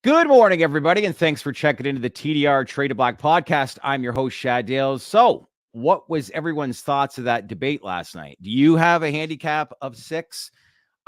Good morning, everybody, and thanks for checking into the TDR Trade to Black podcast. I'm your host, Shad Dales. So, what was everyone's thoughts of that debate last night? Do you have a handicap of 6?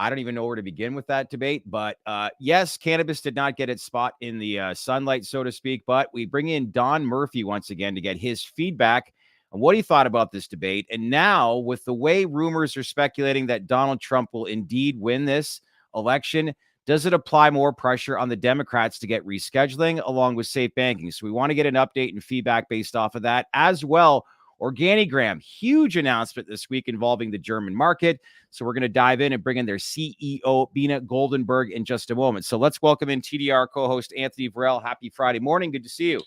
I don't even know where to begin with that debate, but yes, cannabis did not get its spot in the sunlight, so to speak, but we bring in Don Murphy once again to get his feedback on what he thought about this debate. And now, with the way rumors are speculating that Donald Trump will indeed win this election, does it apply more pressure on the Democrats to get rescheduling along with safe banking? So we want to get an update and feedback based off of that as well. Organigram, huge announcement this week involving the German market. So we're going to dive in and bring in their CEO, Beena Goldenberg, in just a moment. So let's welcome in TDR co-host Anthony Varrell. Happy Friday morning. Good to see you.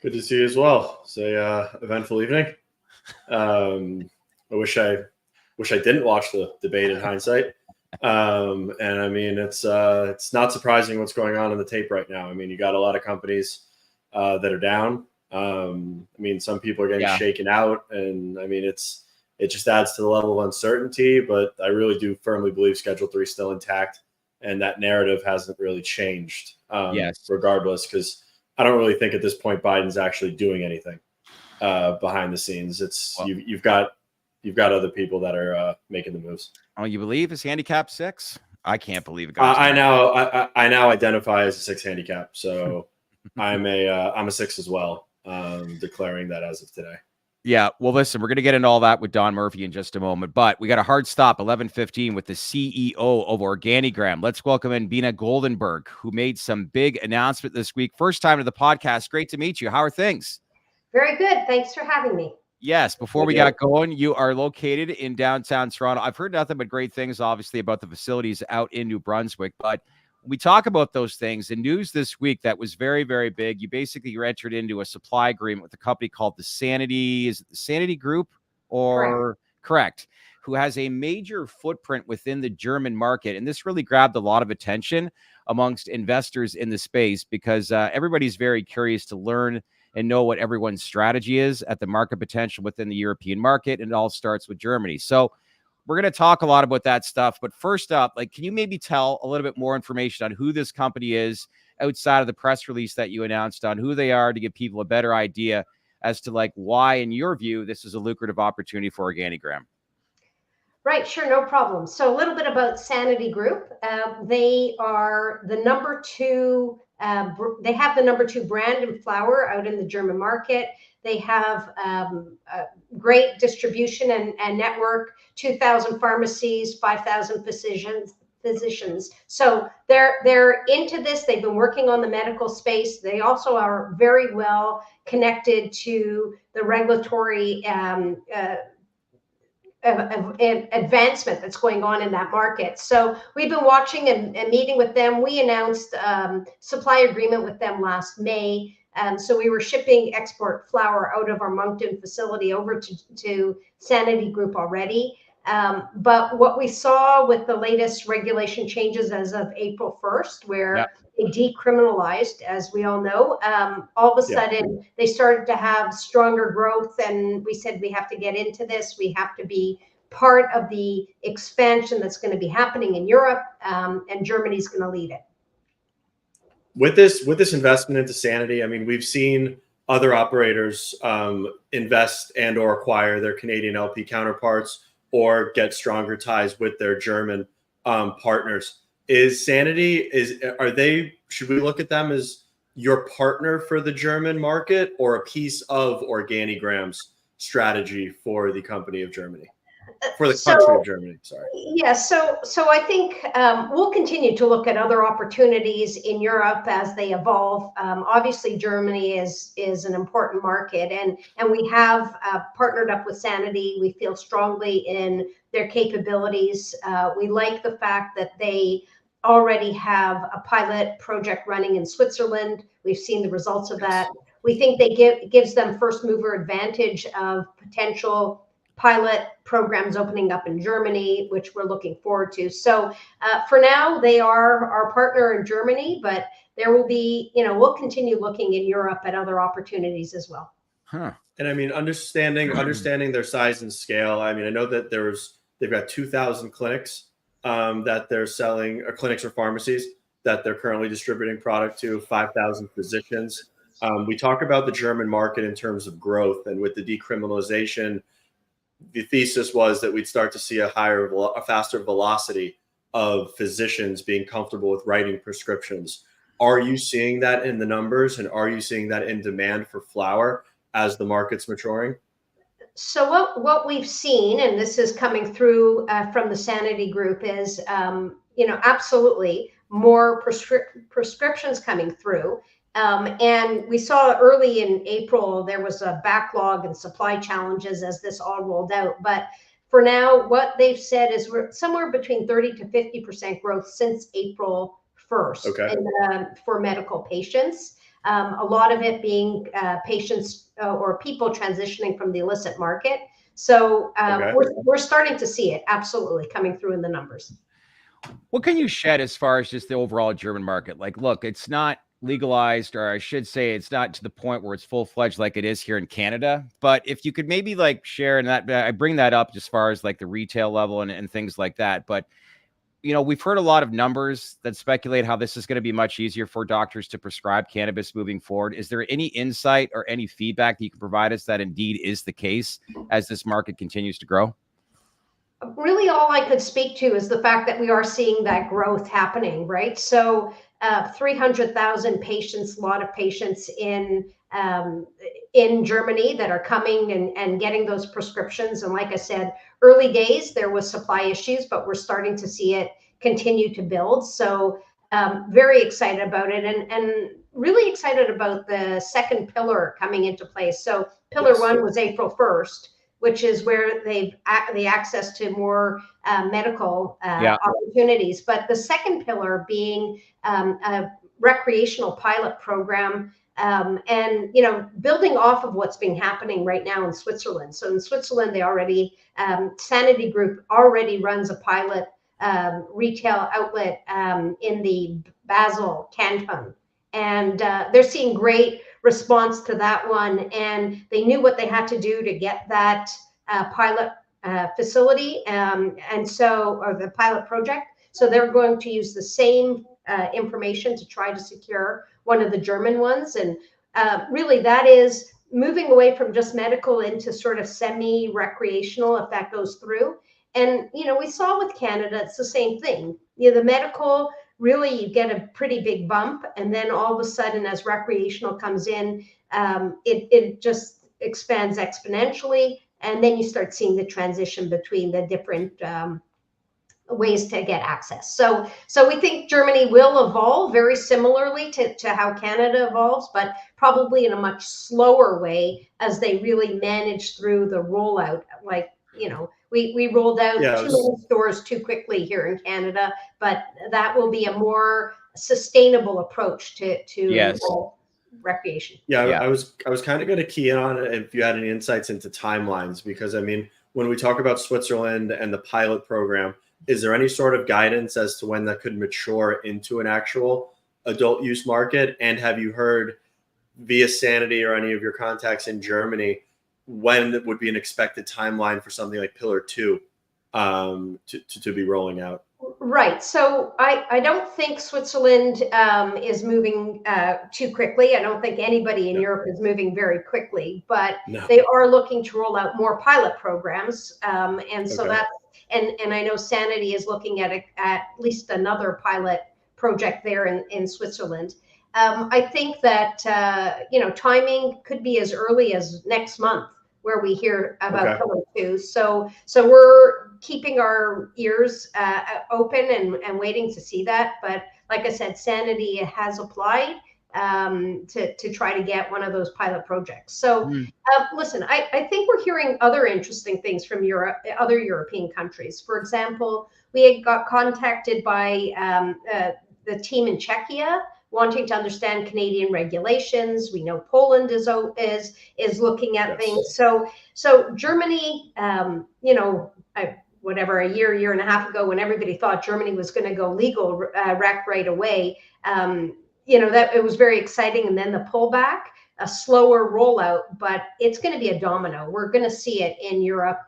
Good to see you as well. It's a eventful evening. I wish I didn't watch the debate in hindsight. And I mean, it's not surprising what's going on in the tape right now. I mean, you got a lot of companies that are down. I mean, some people are getting shaken out, and I mean, it just adds to the level of uncertainty. But I really do firmly believe Schedule 3 is still intact, and that narrative hasn't really changed. Regardless, because I don't really think at this point Biden's actually doing anything behind the scenes. You've got other people that are making the moves. Oh, you believe it's handicap 6? I can't believe it. I now identify as a 6 handicap, so I'm a 6 as well. Declaring that as of today. Yeah, well, listen, we're going to get into all that with Don Murphy in just a moment, but we got a hard stop, 11:15, with the CEO of Organigram. Let's welcome in Beena Goldenberg, who made some big announcement this week. First time to the podcast. Great to meet you. How are things? Very good. Thanks for having me. Yes, before we got going, you are located in downtown Toronto. I've heard nothing but great things, obviously, about the facilities out in New Brunswick, but we talk about those things. The news this week that was very, very big. You basically entered into a supply agreement with a company called the Sanity. Is it the Sanity Group or correct? Who has a major footprint within the German market. And this really grabbed a lot of attention amongst investors in the space because everybody's very curious to learn and know what everyone's strategy is at the market potential within the European market. And it all starts with Germany. So we're going to talk a lot about that stuff. But first up, can you maybe tell a little bit more information on who this company is outside of the press release that you announced on who they are to give people a better idea as to why, in your view, this is a lucrative opportunity for Organigram? Right, sure, no problem. So a little bit about Sanity Group. They are the number 2. They have the number 2 brand in flower out in the German market. They have great distribution and network, 2,000 pharmacies, 5,000 physicians. So they're into this. They've been working on the medical space. They also are very well connected to the regulatory advancement that's going on in that market. So we've been watching and meeting with them. We announced supply agreement with them last May. So we were shipping export flower out of our Moncton facility over to Sanity Group already. But what we saw with the latest regulation changes as of April 1st, where they decriminalized, as we all know, all of a sudden they started to have stronger growth. And we said, we have to get into this. We have to be part of the expansion that's going to be happening in Europe, and Germany's going to lead it. With this investment into Sanity, I mean, we've seen other operators invest and or acquire their Canadian LP counterparts or get stronger ties with their German partners. Is Sanity, should we look at them as your partner for the German market or a piece of Organigram's strategy for the company of Germany? For the country of Germany, sorry. Yeah, so I think we'll continue to look at other opportunities in Europe as they evolve. Obviously, Germany is an important market, and we have partnered up with Sanity. We feel strongly in their capabilities. We like the fact that they already have a pilot project running in Switzerland. We've seen the results of that. We think gives them first mover advantage of potential pilot programs opening up in Germany, which we're looking forward to. So for now, they are our partner in Germany, but there will be, we'll continue looking in Europe at other opportunities as well. Huh. And I mean, understanding their size and scale. I mean, I know that they've got 2,000 clinics that they're selling, or clinics or pharmacies that they're currently distributing product to, 5,000 physicians. We talk about the German market in terms of growth, and with the decriminalization, the thesis was that we'd start to see a faster velocity of physicians being comfortable with writing prescriptions. Are you seeing that in the numbers, and are you seeing that in demand for flower as the market's maturing? So what we've seen, and this is coming through from the Sanity Group, is absolutely more prescriptions coming through. And we saw early in April, there was a backlog and supply challenges as this all rolled out. But for now, what they've said is we're somewhere between 30 to 50% growth since April 1st for medical patients. A lot of it being patients or people transitioning from the illicit market. So we're starting to see it absolutely coming through in the numbers. What can you shed as far as just the overall German market? Like, look, it's not legalized, or I should say it's not to the point where it's full-fledged like it is here in Canada. But if you could maybe like share, and that I bring that up as far as like the retail level and things like that. But we've heard a lot of numbers that speculate how this is going to be much easier for doctors to prescribe cannabis moving forward. Is there any insight or any feedback that you can provide us that indeed is the case as this market continues to grow? Really, all I could speak to is the fact that we are seeing that growth happening, right? So 300,000 patients, a lot of patients in Germany that are coming and getting those prescriptions. And like I said, early days, there was supply issues, but we're starting to see it continue to build. So very excited about it, and really excited about the second pillar coming into place. So pillar one was April 1st, which is where the access to more medical opportunities. But the second pillar being a recreational pilot program, and building off of what's been happening right now in Switzerland. So in Switzerland, they already Sanity Group already runs a pilot retail outlet in the Basel canton, and they're seeing great response to that one. And they knew what they had to do to get that pilot facility, or the pilot project. So they're going to use the same information to try to secure one of the German ones. And really that is moving away from just medical into sort of semi-recreational, if that goes through. And, we saw with Canada, it's the same thing. The medical, really, you get a pretty big bump. And then all of a sudden, as recreational comes in, it just expands exponentially. And then you start seeing the transition between the different ways to get access. So we think Germany will evolve very similarly to how Canada evolves, but probably in a much slower way as they really manage through the rollout. Like, we rolled out too many stores too quickly here in Canada, but that will be a more sustainable approach to recreation. I was kind of going to key in on it if you had any insights into timelines, because I mean, when we talk about Switzerland and the pilot program, is there any sort of guidance as to when that could mature into an actual adult use market? And have you heard via Sanity or any of your contacts in Germany when it would be an expected timeline for something like Pillar 2 to be rolling out? Right. So I don't think Switzerland is moving too quickly. I don't think anybody in Europe is moving very quickly, but they are looking to roll out more pilot programs. So that's, and I know Sanity is looking at least another pilot project there in Switzerland. I think that, timing could be as early as next month where we hear about Pillar 2. So we're keeping our ears open and waiting to see that. But like I said, Sanity has applied to try to get one of those pilot projects. So listen, I think we're hearing other interesting things from Europe, other European countries. For example, we got contacted by the team in Czechia wanting to understand Canadian regulations. We know Poland is looking at things. So Germany, whatever, a year and a half ago, when everybody thought Germany was going to go legal rec right away, that it was very exciting. And then the pullback, a slower rollout, but it's going to be a domino. We're going to see it in Europe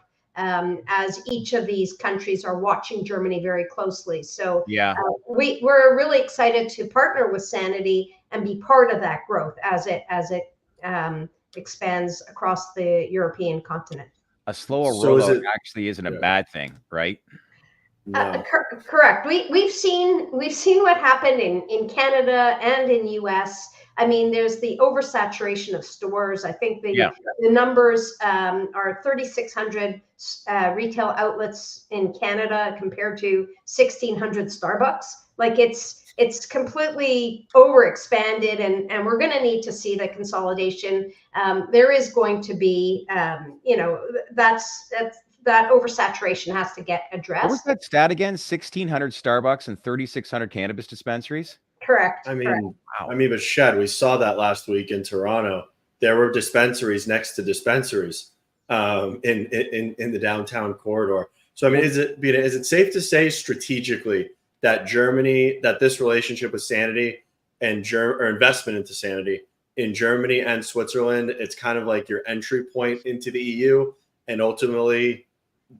as each of these countries are watching Germany very closely. So Yeah. We're really excited to partner with Sanity and be part of that growth as it expands across the European continent. A slower So is rollout it- actually isn't a Yeah. bad thing, right? No. Correct. We've seen what happened in Canada and in US. I mean, there's the oversaturation of stores. I think the numbers are 3,600 retail outlets in Canada compared to 1,600 Starbucks. Like it's completely overexpanded, and we're going to need to see the consolidation. There is going to be, that oversaturation has to get addressed. What was that stat again? 1,600 Starbucks and 3,600 cannabis dispensaries? Correct. I mean, correct. Wow. but Shed, we saw that last week in Toronto. There were dispensaries next to dispensaries in the downtown corridor. So I mean, is it safe to say strategically that this relationship with Sanity or investment into Sanity in Germany and Switzerland, it's kind of like your entry point into the EU, and ultimately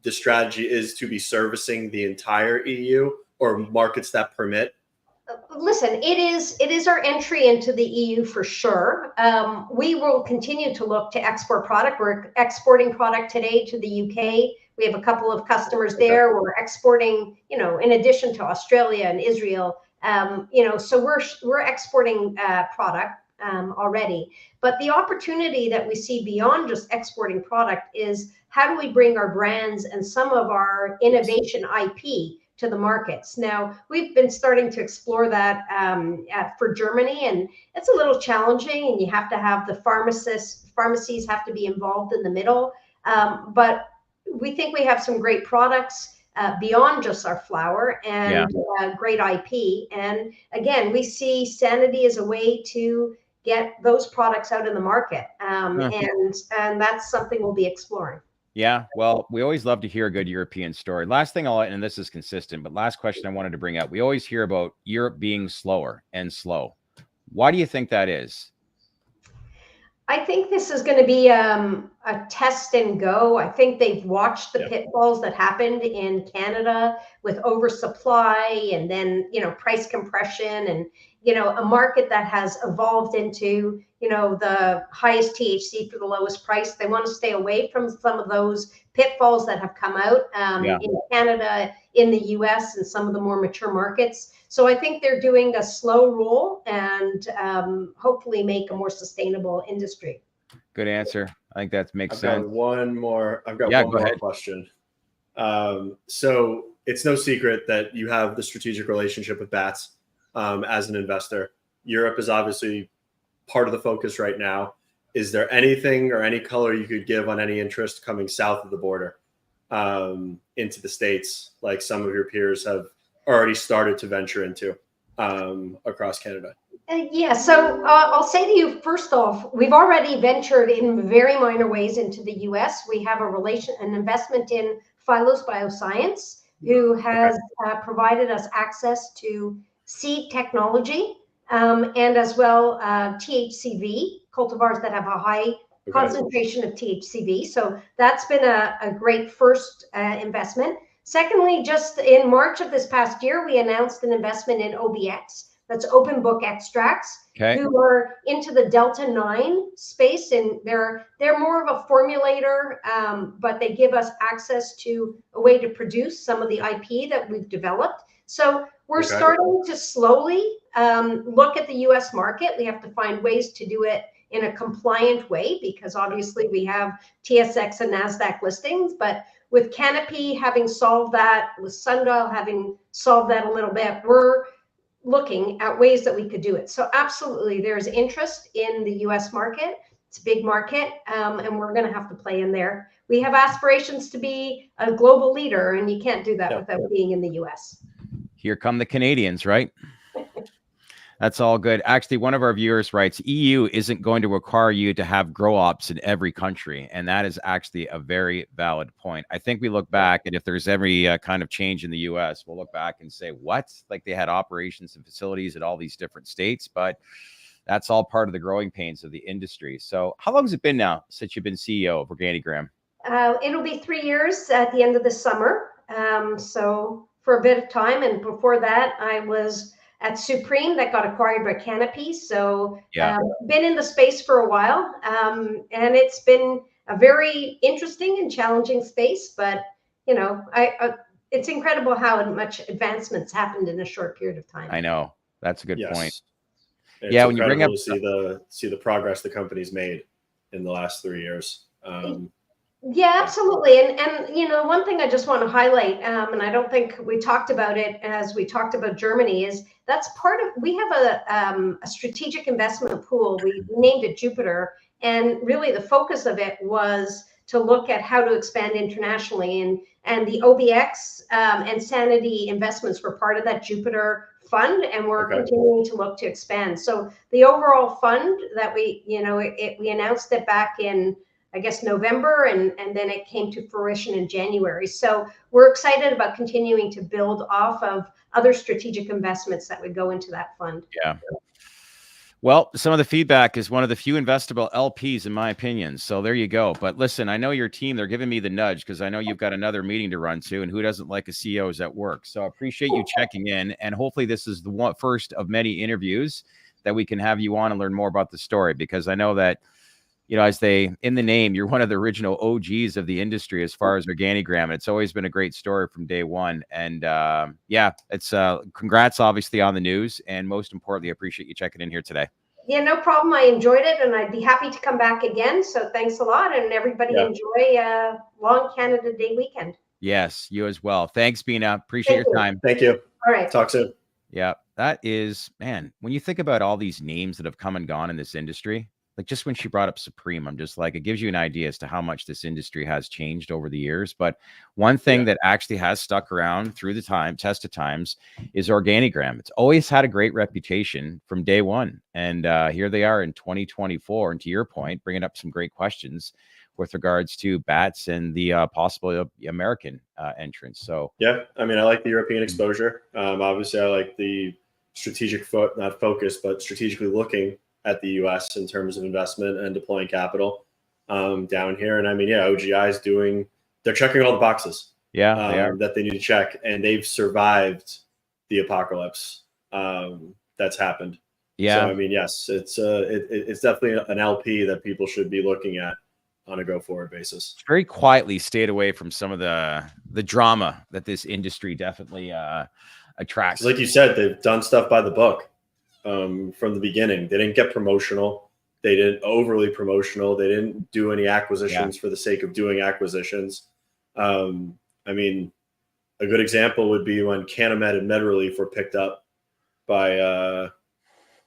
the strategy is to be servicing the entire EU or markets that permit? Listen, it is our entry into the EU for sure. We will continue to look to export product. We're exporting product today to the UK. We have a couple of customers there. We're exporting, in addition to Australia and Israel. So we're exporting product already. But the opportunity that we see beyond just exporting product is how do we bring our brands and some of our innovation IP to the markets. Now, we've been starting to explore that for Germany, and it's a little challenging, and you have to have the pharmacies have to be involved in the middle. But we think we have some great products beyond just our flower and great IP. And again, we see Sanity as a way to get those products out in the market. And that's something we'll be exploring. Yeah, well, we always love to hear a good European story. Last thing and this is consistent, but last question I wanted to bring up. We always hear about Europe being slower and slow. Why do you think that is? I think this is going to be a test and go. I think they've watched the pitfalls that happened in Canada with oversupply and then, price compression and, a market that has evolved into, the highest THC for the lowest price. They want to stay away from some of those pitfalls that have come out in Canada, in the US, and some of the more mature markets. So I think they're doing a slow roll and hopefully make a more sustainable industry. Good answer. I think that makes I've sense. got one more question. So it's no secret that you have the strategic relationship with Bats as an investor. Europe is obviously part of the focus right now. Is there anything or any color you could give on any interest coming south of the border into the States, like some of your peers have already started to venture into across Canada? So I'll say to you, first off, we've already ventured in very minor ways into the US. We have an investment in Phylos Bioscience, who has provided us access to seed technology and as well THCV cultivars that have a high concentration of THCV. So that's been a great first investment. Secondly, just in March of this past year, we announced an investment in OBX, that's Open Book Extracts, who are into the Delta-9 space, and they're more of a formulator, but they give us access to a way to produce some of the IP that we've developed. So we're starting to slowly look at the US market. We have to find ways to do it in a compliant way because obviously we have TSX and NASDAQ listings, but with Canopy having solved that, with Sundial having solved that a little bit, we're looking at ways that we could do it. So absolutely, there's interest in the US market. It's a big market, and we're going to have to play in there. We have aspirations to be a global leader, and you can't do that without being in the US. Here come the Canadians, right? That's all good. Actually, one of our viewers writes, EU isn't going to require you to have grow ops in every country. And that is actually a very valid point. I think we look back, and if there's every kind of change in the US, we'll look back and say, what? Like they had operations and facilities at all these different states, but that's all part of the growing pains of the industry. So how long has it been now since you've been CEO of Organigram? It'll be 3 years at the end of the summer. So for a bit of time. And before that, I was at Supreme that got acquired by Canopy. So been in the space for a while. And it's been a very interesting and challenging space. But, you know, it's incredible how much advancements happened in a short period of time. I know. That's a good point. It's when you bring up to see the progress the company's made in the last 3 years. Yeah, absolutely. And you know, one thing I just want to highlight, and I don't think we talked about it as we talked about Germany, is that's part of, we have a strategic investment pool. We named it Jupiter, and really the focus of it was to look at how to expand internationally, and the OBX and Sanity investments were part of that Jupiter fund, and we're continuing to look to expand. So the overall fund that we, you know, we announced it back in, I guess, November, and then it came to fruition in January. So we're excited about continuing to build off of other strategic investments that would go into that fund. Yeah. Well, some of the feedback is one of the few investable LPs, in my opinion. So there you go. But listen, I know your team, they're giving me the nudge because I know you've got another meeting to run to, and who doesn't like a CEO is at work. So I appreciate you checking in. And hopefully this is the first of many interviews that we can have you on and learn more about the story, because I know that, you know, as they in the name, you're one of the original OGs of the industry as far as Organigram. And it's always been a great story from day one. And yeah, it's congrats, obviously, on the news. And most importantly, I appreciate you checking in here today. Yeah, no problem. I enjoyed it, and I'd be happy to come back again. So thanks a lot, and everybody enjoy a long Canada Day weekend. Yes, you as well. Thanks, Beena. Appreciate your time. Thank you. All right. Talk soon. Yeah, that is, man, when you think about all these names that have come and gone in this industry, like just when she brought up Supreme, I'm just like, it gives you an idea as to how much this industry has changed over the years. But one thing that actually has stuck around through the test of times is Organigram. It's always had a great reputation from day one. And here they are in 2024. And to your point, bringing up some great questions with regards to BATS and the possible American entrance. So yeah, I mean, I like the European exposure. Obviously, I like the strategic not focus, but strategically looking at the U.S. in terms of investment and deploying capital down here. And I mean, yeah, OGI they're checking all the boxes. Yeah, they are. That they need to check, and they've survived the apocalypse that's happened. Yeah, so I mean, yes, it's definitely an LP that people should be looking at on a go-forward basis. Very quietly stayed away from some of the drama that this industry definitely attracts. Like you said, they've done stuff by the book. From the beginning. They didn't get promotional. They didn't overly promotional. They didn't do any acquisitions for the sake of doing acquisitions. I mean, a good example would be when Canamed and MedRelief were picked up by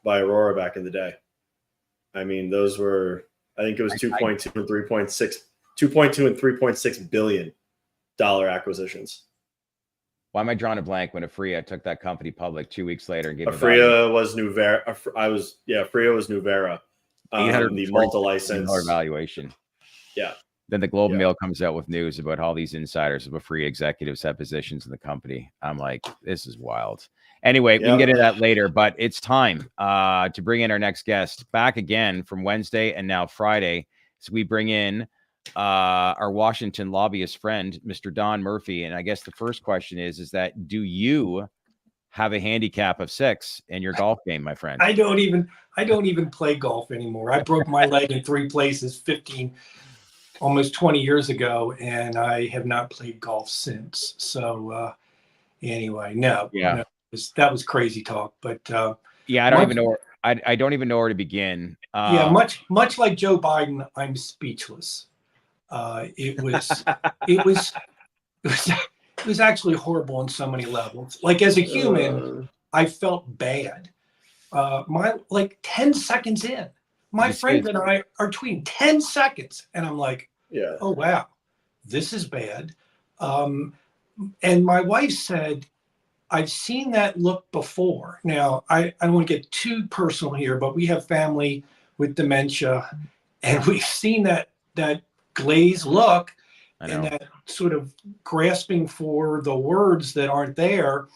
Aurora back in the day. I mean, those were, I think it was 2.2 and 3.6 billion dollar acquisitions. Why am I drawing a blank when Afria took that company public 2 weeks later and gave Afria was Nuvera. Afria was Nuvera. The Malta license valuation. Yeah. Then the Globe and Mail comes out with news about all these insiders of Afria executives have positions in the company. I'm like, this is wild. Anyway, we can get into that later, but it's time to bring in our next guest back again from Wednesday and now Friday. So we bring in our Washington lobbyist friend, Mr. Don Murphy. And I guess the first question is that do you have a handicap of 6 in your golf game, my friend? I don't even play golf anymore. I broke my leg in 3 places almost 20 years ago, and I have not played golf since. So anyway, no, that was crazy talk. But yeah, I don't even know. I don't even know where to begin. Yeah, much like Joe Biden, I'm speechless. It was actually horrible on so many levels. Like, as a human, I felt bad. 10 seconds in, my friend and I are tweeting 10 seconds, and I'm like, oh wow, this is bad. And my wife said, I've seen that look before. Now, I don't want to get too personal here, but we have family with dementia, and we've seen that glazed look and that sort of grasping for the words that aren't there.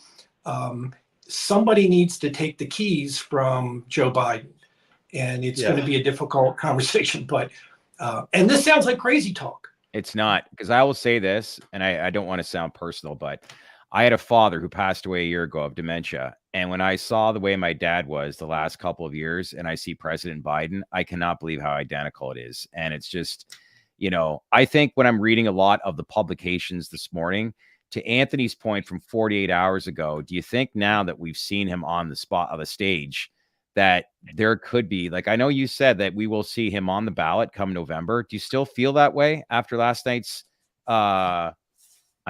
Somebody needs to take the keys from Joe Biden, and it's going to be a difficult conversation. But and this sounds like crazy talk. It's not, because I will say this, and I don't want to sound personal, but I had a father who passed away a year ago of dementia. And when I saw the way my dad was the last couple of years and I see President Biden, I cannot believe how identical it is. And it's just, I think when I'm reading a lot of the publications this morning, to Anthony's point from 48 hours ago, do you think now that we've seen him on the spot of the stage that there could be, like, I know you said that we will see him on the ballot come November. Do you still feel that way after last night's, I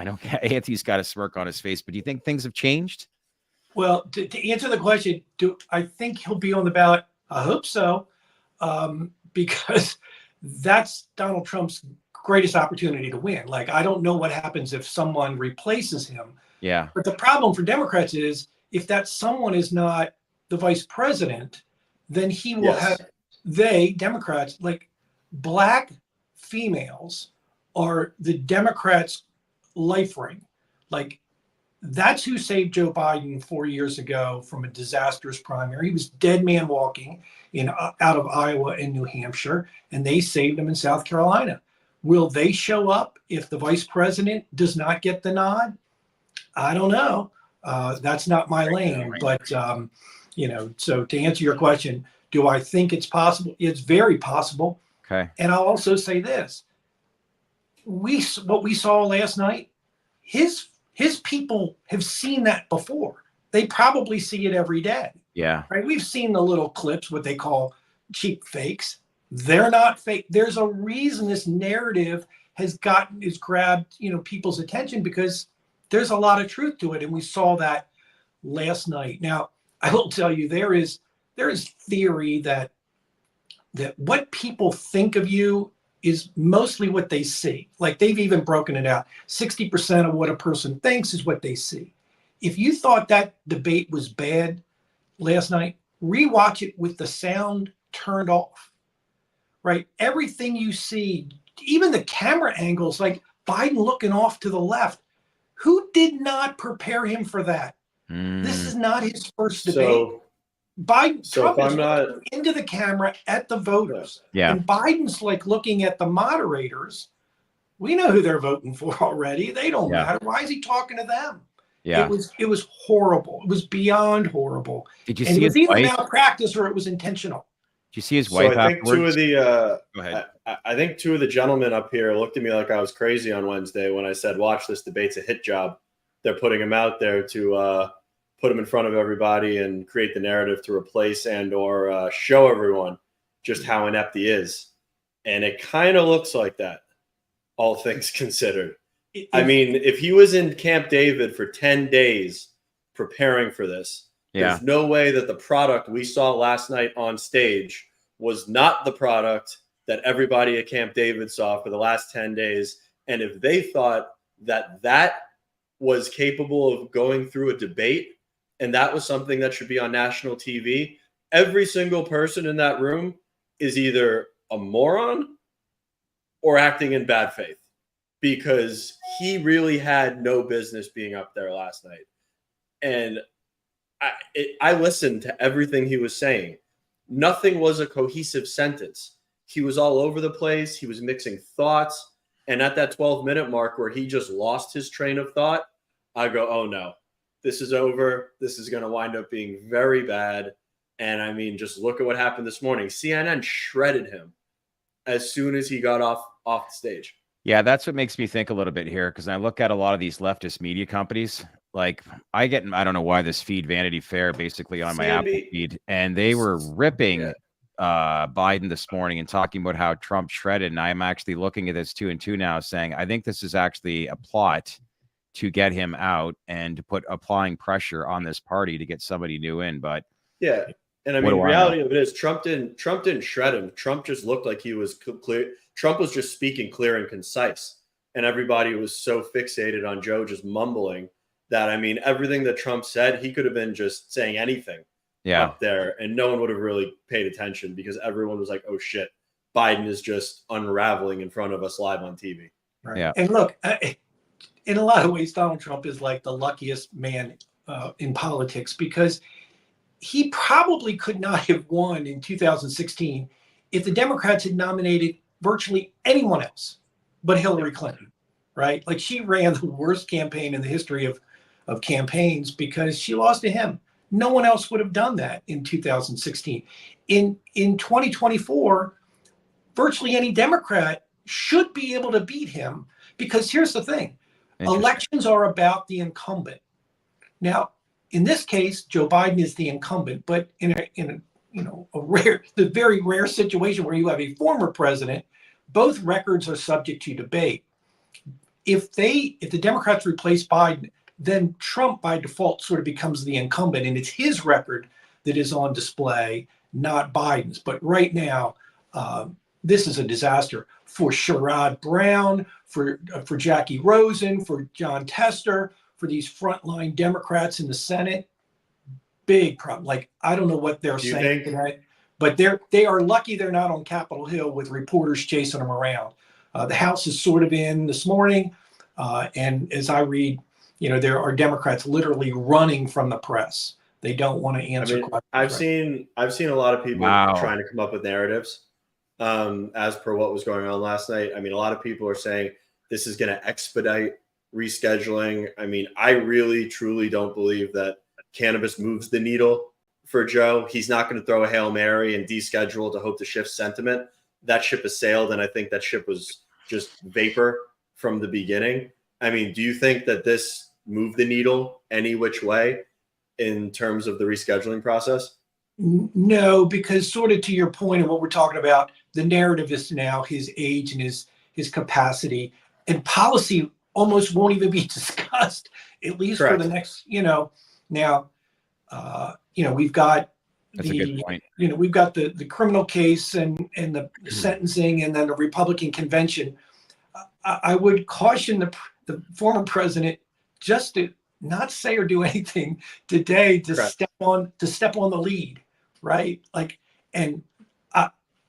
know Anthony's got a smirk on his face, but do you think things have changed? Well, to answer the question, do I think he'll be on the ballot? I hope so, because that's Donald Trump's greatest opportunity to win. Like, I don't know what happens if someone replaces him. Yeah. But the problem for Democrats is if that someone is not the vice president, then he will have, Democrats, like black females are the Democrats' life ring. Like, that's who saved Joe Biden 4 years ago from a disastrous primary. He was dead man walking out of Iowa and New Hampshire, and they saved him in South Carolina. Will they show up if the vice president does not get the nod? I don't know. That's not my lane, but so to answer your question, do I think it's possible? It's very possible. Okay. And I'll also say this. What we saw last night, his people have seen that before. They probably see it every day. Yeah. Right. We've seen the little clips, what they call cheap fakes. They're not fake. There's a reason this narrative has grabbed, people's attention, because there's a lot of truth to it. And we saw that last night. Now, I will tell you, there is theory that what people think of you is mostly what they see. Like, they've even broken it out. 60% of what a person thinks is what they see. If you thought that debate was bad last night, rewatch it with the sound turned off, right? Everything you see, even the camera angles, like Biden looking off to the left, who did not prepare him for that? This is not his first debate. Trump is looking into the camera at the voters. Yeah. And Biden's like looking at the moderators. We know who they're voting for already. They don't matter. Why is he talking to them? Yeah. It was horrible. It was beyond horrible. Did you and see it was his either wife? malpractice or it was intentional. Did you see his wife I think afterwards? Go ahead. I think two of the gentlemen up here looked at me like I was crazy on Wednesday when I said, watch, this debate's a hit job. They're putting him out there to put him in front of everybody and create the narrative to replace and or show everyone just how inept he is. And it kind of looks like that, all things considered. I mean, if he was in Camp David for 10 days preparing for this, there's no way that the product we saw last night on stage was not the product that everybody at Camp David saw for the last 10 days. And if they thought that that was capable of going through a debate and that was something that should be on national TV, every single person in that room is either a moron or acting in bad faith, because he really had no business being up there last night. And I listened to everything he was saying. Nothing was a cohesive sentence. He was all over the place. He was mixing thoughts. And at that 12-minute mark where he just lost his train of thought, I go, oh no, this is over. This is going to wind up being very bad. And I mean, just look at what happened this morning. CNN shredded him as soon as he got off the stage. Yeah, that's what makes me think a little bit here, because I look at a lot of these leftist media companies. Like, I don't know why this feed Vanity Fair basically on my Apple feed, and they were ripping Biden this morning and talking about how Trump shredded. And I'm actually looking at this 2 and 2 now, saying I think this is actually a plot to get him out and to put applying pressure on this party to get somebody new in. But yeah, and I mean, the reality of it is Trump didn't shred him. Trump just looked like he was clear. Trump was just speaking clear and concise, and everybody was so fixated on Joe just mumbling that, I mean, everything that Trump said, he could have been just saying anything up there, and no one would have really paid attention, because everyone was like, oh shit, Biden is just unraveling in front of us live on TV. Right. Yeah. And look, in a lot of ways, Donald Trump is like the luckiest man in politics, because he probably could not have won in 2016 if the Democrats had nominated virtually anyone else. but Hillary Clinton, right? Like she ran the worst campaign in the history of campaigns because she lost to him. No one else would have done that in 2016. In 2024, virtually any Democrat should be able to beat him, because here's the thing. Elections are about the incumbent. Now, in this case, Joe Biden is the incumbent, but in a the very rare situation where you have a former president, both records are subject to debate. If the Democrats replace Biden, then Trump by default sort of becomes the incumbent, and it's his record that is on display, not Biden's. But right now, this is a disaster for Sherrod Brown, for Jackie Rosen, for John Tester, for these frontline Democrats in the Senate. Big problem. Like, I don't know what they're saying tonight, but they are lucky they're not on Capitol Hill with reporters chasing them around. The House is sort of in this morning, and as I read, there are Democrats literally running from the press. They don't want to answer questions. I've seen a lot of people trying to come up with narratives as per what was going on last night. I mean, a lot of people are saying this is going to expedite rescheduling. I mean, I really, truly don't believe that cannabis moves the needle for Joe. He's not going to throw a Hail Mary and deschedule to hope to shift sentiment. That ship has sailed, and I think that ship was just vapor from the beginning. I mean, do you think that this moved the needle any which way in terms of the rescheduling process? No, because sort of to your point of what we're talking about, the narrative is now his age and his capacity, and policy almost won't even be discussed, at least for the next, now, we've got That's a good point. We've got the criminal case and the sentencing, and then the Republican convention. I would caution the former president just to not say or do anything today to step on the lead, right? Like, and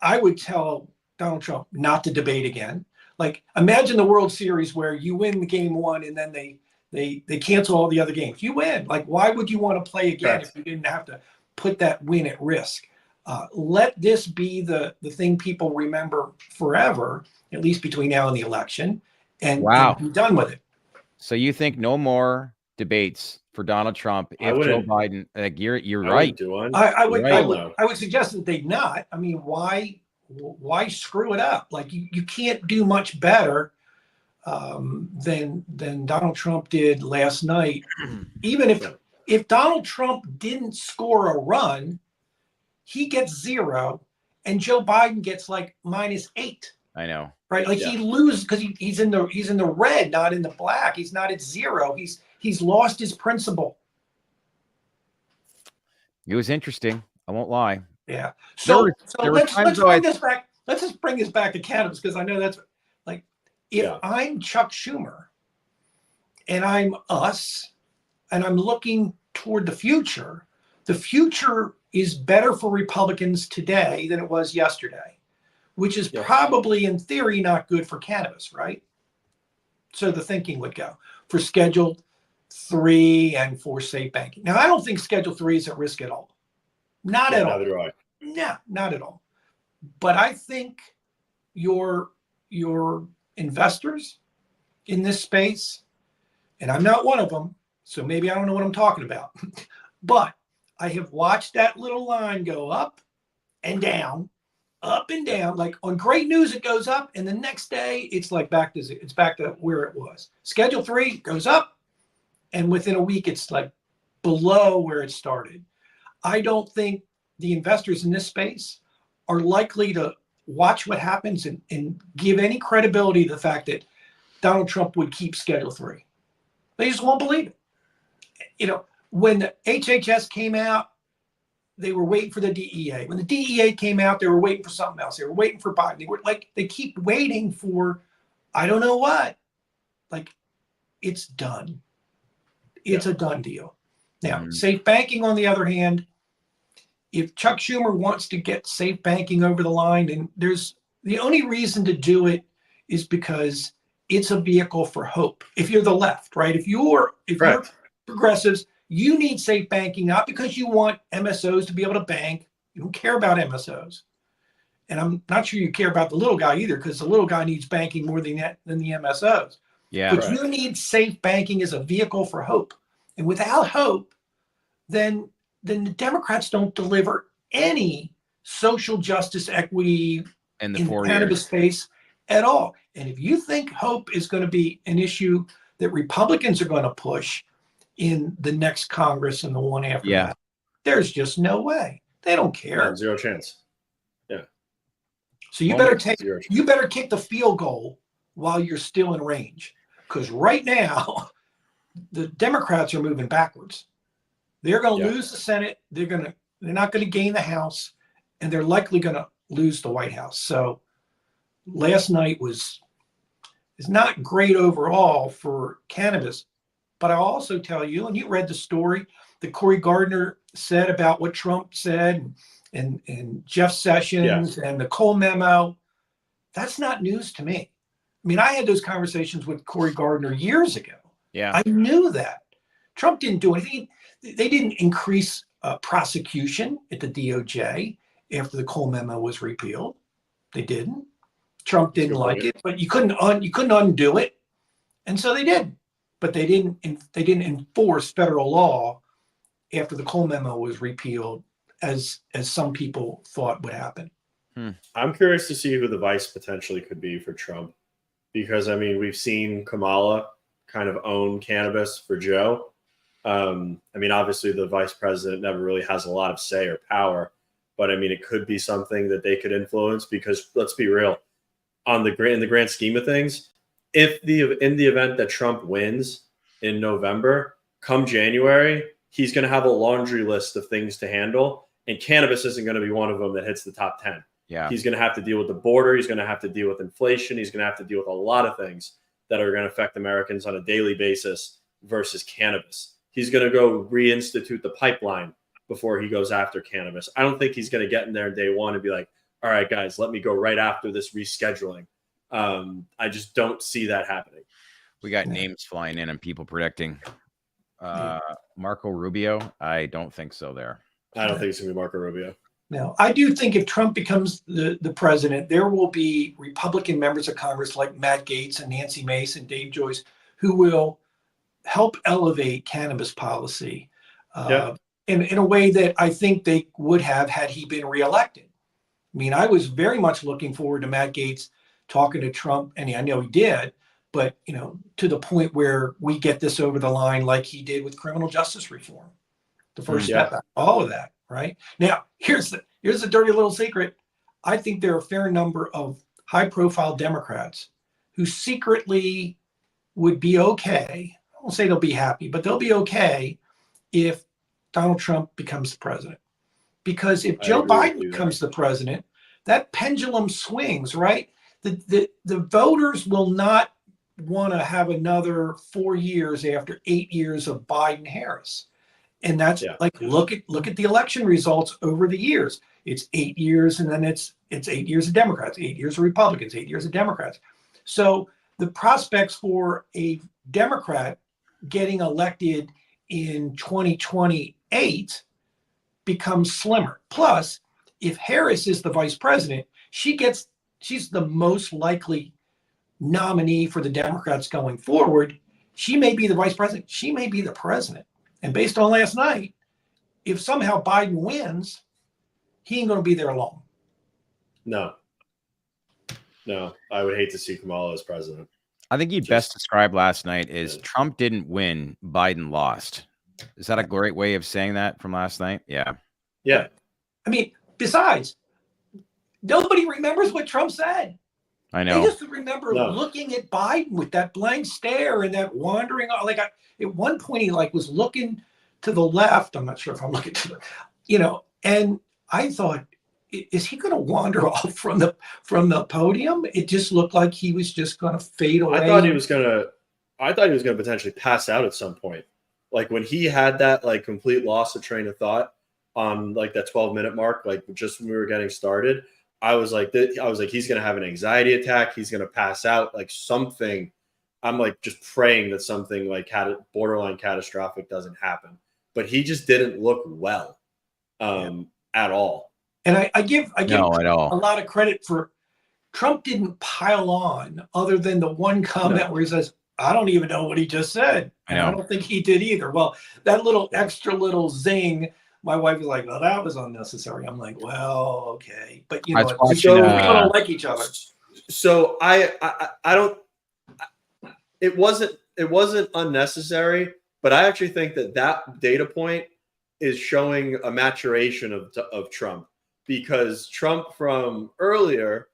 I would tell Donald Trump not to debate again. Like, imagine the World Series where you win the game one and then they cancel all the other games. You win. Like, why would you want to play again if you didn't have to put that win at risk? Let this be the thing people remember forever, at least between now and the election, and be done with it. So you think no more debates for Donald Trump if Joe Biden? Like, you're right. I would suggest that they not. I mean, why screw it up? Like, you can't do much better than Donald Trump did last night. Even if Donald Trump didn't score a run, he gets 0, and Joe Biden gets like -8. I know, right? Like he loses because he's in the red, not in the black. He's not at 0. He's lost his principle. It was interesting. I won't lie. Yeah. So let's bring this back. Let's just bring this back to cannabis, because I know that's like, if I'm Chuck Schumer and I'm us and I'm looking toward the future is better for Republicans today than it was yesterday, which is probably in theory not good for cannabis, right? So the thinking would go for Schedule 3 and for safe banking. Now, I don't think Schedule 3 is at risk at all. Not at all. Neither do I. No, not at all. But I think your investors in this space, and I'm not one of them, so maybe I don't know what I'm talking about, but I have watched that little line go up and down. Like on great news, it goes up, and the next day it's like back to where it was. Schedule 3 goes up, and within a week it's like below where it started. I don't think the investors in this space are likely to watch what happens and give any credibility to the fact that Donald Trump would keep Schedule 3. They just won't believe it. When the HHS came out, they were waiting for the DEA. When the DEA came out, they were waiting for something else. They were waiting for Biden. They keep waiting for, I don't know what. Like, it's done. It's a done deal. Now, safe banking, on the other hand, if Chuck Schumer wants to get safe banking over the line, and the only reason to do it is because it's a vehicle for hope. If you're the left, right? If you're progressives, you need safe banking, not because you want MSOs to be able to bank. You don't care about MSOs. And I'm not sure you care about the little guy either, because the little guy needs banking more than the MSOs. Yeah. But you need safe banking as a vehicle for hope. And without hope, then the Democrats don't deliver any social justice equity in the in 4 the cannabis years space at all. And if you think hope is going to be an issue that Republicans are going to push in the next Congress and the one after that, there's just no way. They don't care. No, zero chance. Yeah. So you better kick the field goal while you're still in range, because right now the Democrats are moving backwards. They're going to lose the Senate. They're not going to gain the House, and they're likely going to lose the White House. So last night is not great overall for cannabis. But I'll also tell you, and you read the story that Cory Gardner said about what Trump said, and Jeff Sessions and the Cole memo. That's not news to me. I mean, I had those conversations with Cory Gardner years ago. Yeah. I knew that. Trump didn't do anything. They didn't increase prosecution at the DOJ after the Cole memo was repealed. They didn't. Trump didn't like it, but you couldn't undo it, and so they did. But they didn't enforce federal law after the Cole memo was repealed, as some people thought would happen. I'm curious to see who the vice potentially could be for Trump, because I mean, we've seen Kamala kind of own cannabis for Joe. I mean, obviously the vice president never really has a lot of say or power, but I mean, it could be something that they could influence, because let's be real, in the grand scheme of things, in the event that Trump wins in November, come January, he's going to have a laundry list of things to handle, and cannabis isn't going to be one of them that hits the top 10. Yeah. He's going to have to deal with the border. He's going to have to deal with inflation. He's going to have to deal with a lot of things that are going to affect Americans on a daily basis versus cannabis. He's going to go reinstitute the pipeline before he goes after cannabis. I don't think he's going to get in there day one and be like, all right, guys, let me go right after this rescheduling. I just don't see that happening. We got names flying in and people predicting Marco Rubio. I don't think so there. I don't think it's going to be Marco Rubio. Now, I do think if Trump becomes the president, there will be Republican members of Congress like Matt Gaetz and Nancy Mace and Dave Joyce who will help elevate cannabis policy in a way that I think they would have had he been reelected. I mean, I was very much looking forward to Matt Gaetz talking to Trump, and I know he did, but to the point where we get this over the line like he did with criminal justice reform. The first step, all of that, right? Now, here's the dirty little secret. I think there are a fair number of high-profile Democrats who secretly would be okay. I won't say they'll be happy, but they'll be okay if Donald Trump becomes the president. Because if Joe Biden becomes the president, that pendulum swings, right? The voters will not want to have another 4 years after 8 years of Biden-Harris. And that's look at the election results over the years. It's 8 years, and then it's 8 years of Democrats, 8 years of Republicans, 8 years of Democrats. So the prospects for a Democrat getting elected in 2028 becomes slimmer. Plus, if Harris is the vice president, she's the most likely nominee for the Democrats going forward. She may be the vice president. She may be the president. And based on last night, if somehow Biden wins, he ain't going to be there long. No, I would hate to see Kamala as president. I think he best described last night is Trump didn't win, Biden lost. Is that a great way of saying that from last night? Yeah. Yeah. I mean, besides, nobody remembers what Trump said. I know. They just remember looking at Biden with that blank stare and that wandering. At one point, he was looking to the left. I'm not sure if I'm looking to the, and I thought, is he going to wander off from the podium? It just looked like he was just going to fade away. I thought he was going to potentially pass out at some point. Like when he had that complete loss of train of thought on that 12-minute mark, just when we were getting started, I was like, he's going to have an anxiety attack. He's going to pass out, something. I'm just praying that something borderline catastrophic doesn't happen. But he just didn't look well at all. And I give No, at all. a lot of credit for Trump didn't pile on other than the one comment where he says, I don't even know what he just said. And I don't think he did either. Well, that little extra little zing, my wife was like, well, that was unnecessary. I'm like, well, okay. But you know, watching, we don't like each other. So I don't, it wasn't unnecessary, but I actually think that data point is showing a maturation of Trump, because Trump from earlier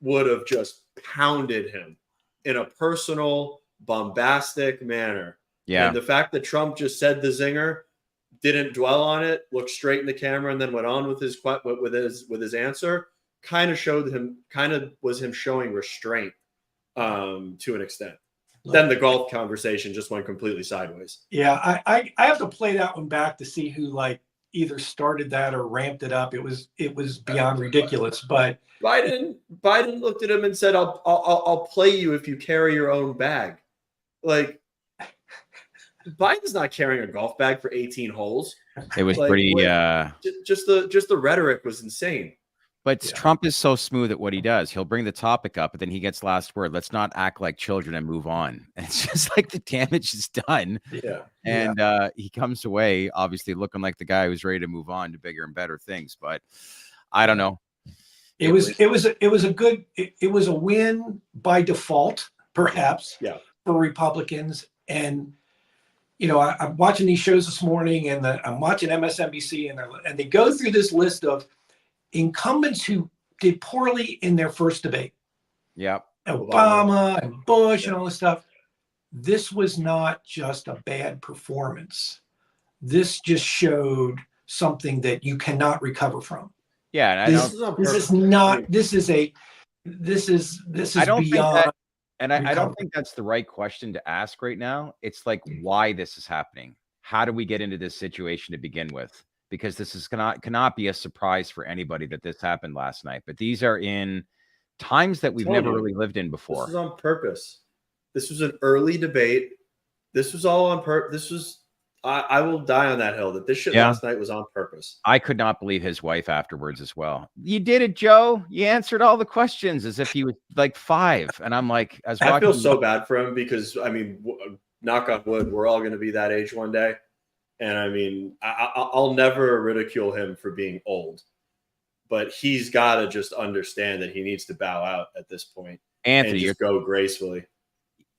would have just pounded him in a personal, bombastic manner. Yeah. And the fact that Trump just said the zinger, didn't dwell on it, looked straight in the camera, and then went on with his answer, kind of was him showing restraint to an extent. Then the golf conversation just went completely sideways. Yeah, I have to play that one back to see who like either started that or ramped it up. It was beyond ridiculous. But Biden looked at him and said, "I'll play you if you carry your own bag." Like, Biden's not carrying a golf bag for 18 holes. It was pretty. Just the rhetoric was insane. But Trump is so smooth at what he does. He'll bring the topic up, but then he gets last word. Let's not act like children and move on. And it's just like the damage is done. Yeah. And he comes away obviously looking like the guy who's ready to move on to bigger and better things. But I don't know. It was a win by default, perhaps, for Republicans. And you know, I'm watching these shows this morning, and I'm watching MSNBC, and they go through this list of incumbents who did poorly in their first debate. Yep. Obama and Bush and all this stuff. This was not just a bad performance. This just showed something that you cannot recover from. Yeah, and this is beyond. I don't think that's the right question to ask right now. It's like, why this is happening. How do we get into this situation to begin with? Because this cannot be a surprise for anybody that this happened last night. But these are in times that we've never really lived in before. This was on purpose. This was an early debate. This was all on purpose. This was, I will die on that hill that this shit last night was on purpose. I could not believe his wife afterwards as well. You did it, Joe. You answered all the questions as if he was like 5. And I'm like, I feel so bad for him because, I mean, knock on wood, we're all going to be that age one day. And I mean, I'll never ridicule him for being old, but he's got to just understand that he needs to bow out at this point. Anthony, and just go gracefully.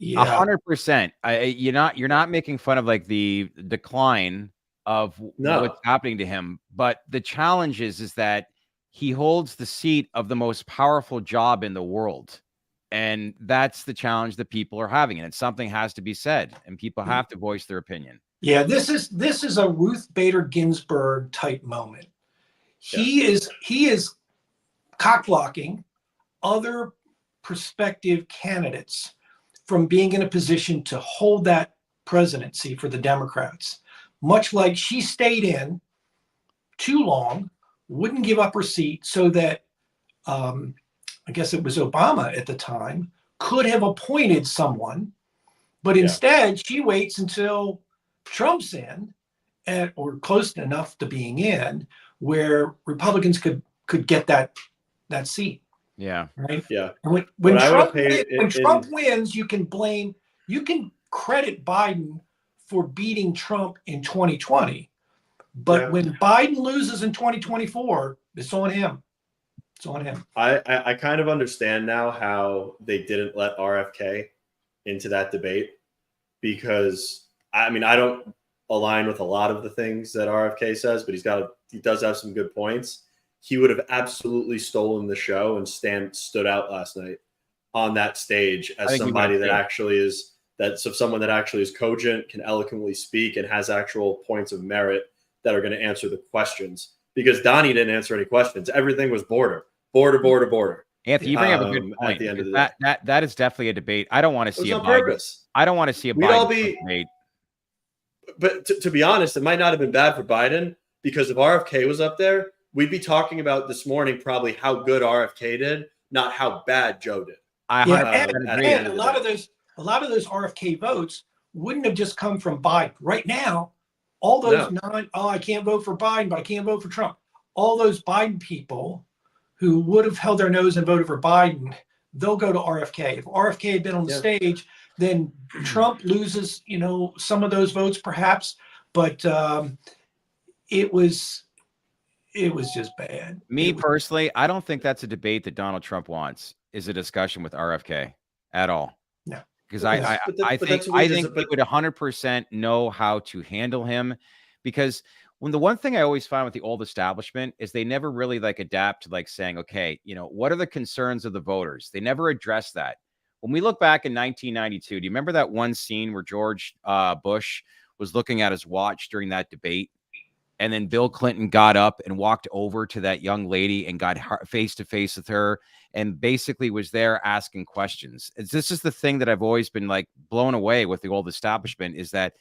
100%. You're not making fun of like the decline of what's happening to him, but the challenge is that he holds the seat of the most powerful job in the world. And that's the challenge that people are having. And something has to be said, and people have to voice their opinion. Yeah, this is a Ruth Bader Ginsburg type moment. He is cock-blocking other prospective candidates from being in a position to hold that presidency for the Democrats, much like she stayed in too long, wouldn't give up her seat so that I guess it was Obama at the time could have appointed someone, but instead she waits until Trump's in, or close enough to being in, where Republicans could get that seat. Yeah. Right. Yeah. And when Trump wins, you can credit Biden for beating Trump in 2020, but when Biden loses in 2024, it's on him. It's on him. I kind of understand now how they didn't let RFK into that debate, because I mean, I don't align with a lot of the things that RFK says, but he does have some good points. He would have absolutely stolen the show and stood out last night on that stage as somebody that actually is someone that actually is cogent, can eloquently speak, and has actual points of merit that are going to answer the questions. Because Donnie didn't answer any questions. Everything was border. Anthony, you bring up a good point. At the end of the day. That is definitely a debate. I don't want to see a Biden. I don't want to see a Biden debate. But to be honest, it might not have been bad for Biden, because if RFK was up there, we'd be talking about this morning probably how good RFK did, not how bad Joe did. And a lot of those RFK votes wouldn't have just come from Biden. Right now, all those I can't vote for Biden, but I can't vote for Trump. all those Biden people who would have held their nose and voted for Biden, they'll go to RFK. If RFK had been on the stage, then Trump loses, some of those votes perhaps, but it was just bad. Me personally, I don't think that's a debate that Donald Trump wants, is a discussion with RFK at all. No. Because I think he would 100% know how to handle him, because the one thing I always find with the old establishment is they never really adapt to saying, okay, what are the concerns of the voters? They never address that. When we look back in 1992, do you remember that one scene where George Bush was looking at his watch during that debate? And then Bill Clinton got up and walked over to that young lady and got face to face with her and basically was there asking questions. This is the thing that I've always been blown away with the old establishment, is that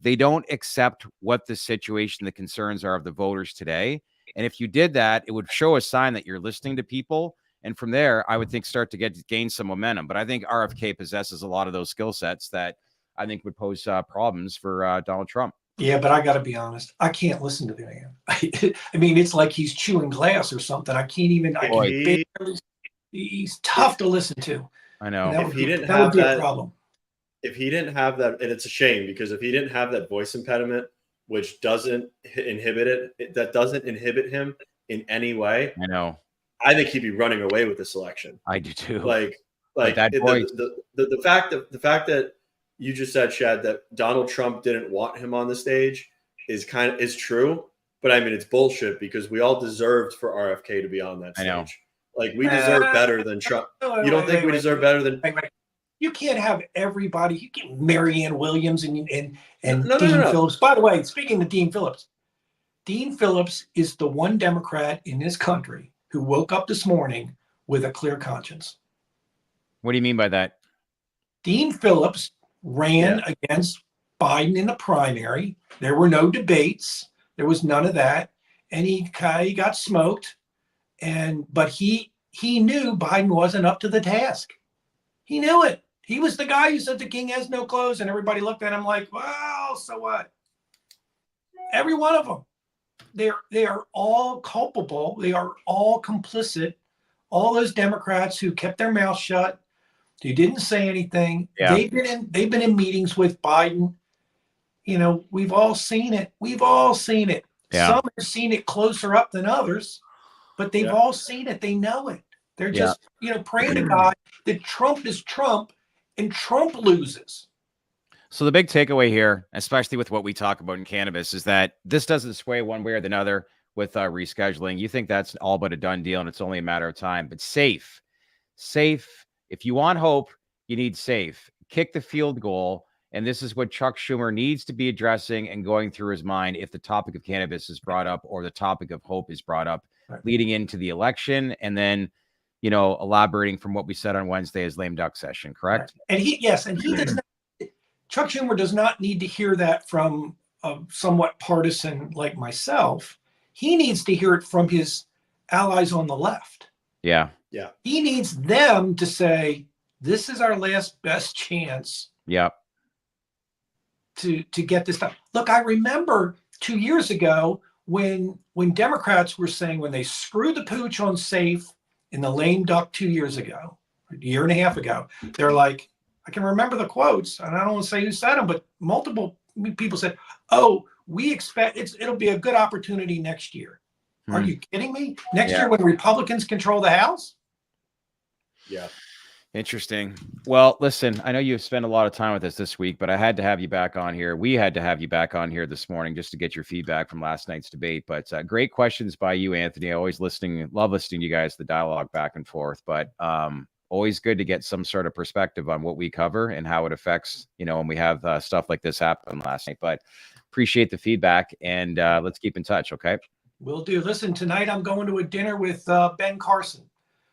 they don't accept what the situation, the concerns are of the voters today. And if you did that, it would show a sign that you're listening to people. And from there, I would think start to gain some momentum. But I think RFK possesses a lot of those skill sets that I think would pose problems for Donald Trump. Yeah, but I got to be honest. I can't listen to the man. I mean, it's like he's chewing glass or something. I can't even. He's tough to listen to. I know. If he didn't have that problem, if he didn't have that, and it's a shame, because if he didn't have that voice impediment, which doesn't inhibit him in any way, I know. I think he'd be running away with this election. I do too. The fact that you just said, Shad, that Donald Trump didn't want him on the stage is true, but I mean, it's bullshit, because we all deserved for RFK to be on that stage. I know. We deserve better than Trump. You don't think we deserve better than? You can't have everybody. You get Marianne Williams and Dean Phillips. By the way, speaking of Dean Phillips is the one Democrat in this country who woke up this morning with a clear conscience. What do you mean by that? Dean Phillips ran against Biden in the primary. There were no debates. There was none of that. And he got smoked. But he knew Biden wasn't up to the task. He knew it. He was the guy who said the king has no clothes, and everybody looked at him like, well, so what? Every one of them. They are all culpable. They are all complicit. All those Democrats who kept their mouth shut, who didn't say anything. Yeah. They've been in meetings with Biden. We've all seen it. Yeah. Some have seen it closer up than others, but they've all seen it. They know it. They're just, praying to God that Trump is Trump and Trump loses. So the big takeaway here, especially with what we talk about in cannabis, is that this doesn't sway one way or the other with rescheduling. You think that's all but a done deal and it's only a matter of time. But safe. If you want hope, you need safe. Kick the field goal. And this is what Chuck Schumer needs to be addressing and going through his mind if the topic of cannabis is brought up or the topic of hope is brought up leading into the election. And then, elaborating from what we said on Wednesday as lame duck session, correct? And he does not, Chuck Schumer does not need to hear that from a somewhat partisan like myself. He needs to hear it from his allies on the left. Yeah. Yeah. He needs them to say, this is our last best chance. Yeah. To get this done. Look, I remember 2 years ago when Democrats were saying, when they screwed the pooch on SAFE in the lame duck 2 years ago, a year and a half ago, they're like, I can remember the quotes, and I don't want to say who said them, but multiple people said, oh, we expect it'll be a good opportunity next year. Are you kidding me? Next year when Republicans control the House? Yeah. Interesting. Well, listen, I know you've spent a lot of time with us this week, but I had to have you back on here. We had to have you back on here this morning just to get your feedback from last night's debate. But great questions by you, Anthony. Love listening to you guys, the dialogue back and forth. But always good to get some sort of perspective on what we cover and how it affects, when we have stuff like this happen last night. But appreciate the feedback, and let's keep in touch, okay? Will do. Listen, tonight I'm going to a dinner with Ben Carson.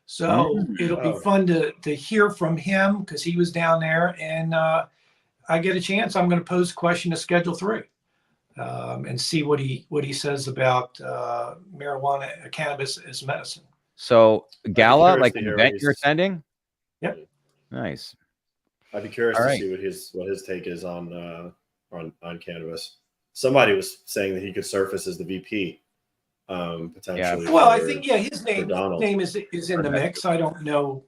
So it'll be fun to hear from him because he was down there, and I get a chance. I'm going to pose a question to Schedule 3 and see what he says about marijuana, cannabis as medicine. So gala, like an event you're attending? Yep. Nice. I'd be curious to see what his take is on cannabis. Somebody was saying that he could surface as the VP potentially. Well, I think his Donald. name is in the mix. I don't know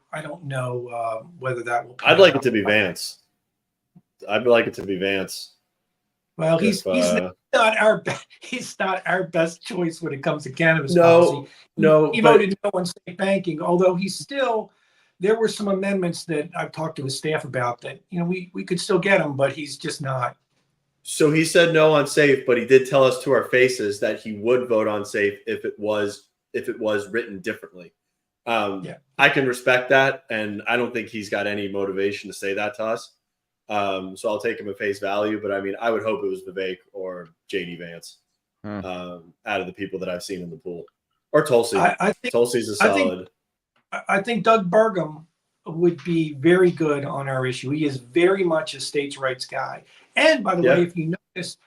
whether that will. I'd like it to be Vance. I'd like it to be Vance. Well, he's not our best choice when it comes to cannabis policy. He voted no on safe banking, although there were some amendments that I've talked to his staff about that we could still get him, but he's just not. So he said no on safe, but he did tell us to our faces that he would vote on safe if it was written differently. I can respect that, and I don't think he's got any motivation to say that to us. So I'll take him at face value, but I mean, I would hope it was Vivek or JD Vance out of the people that I've seen in the pool, or Tulsi. I think Tulsi's a solid. I think Doug Burgum would be very good on our issue. He is very much a states' rights guy. And by the way, if you notice,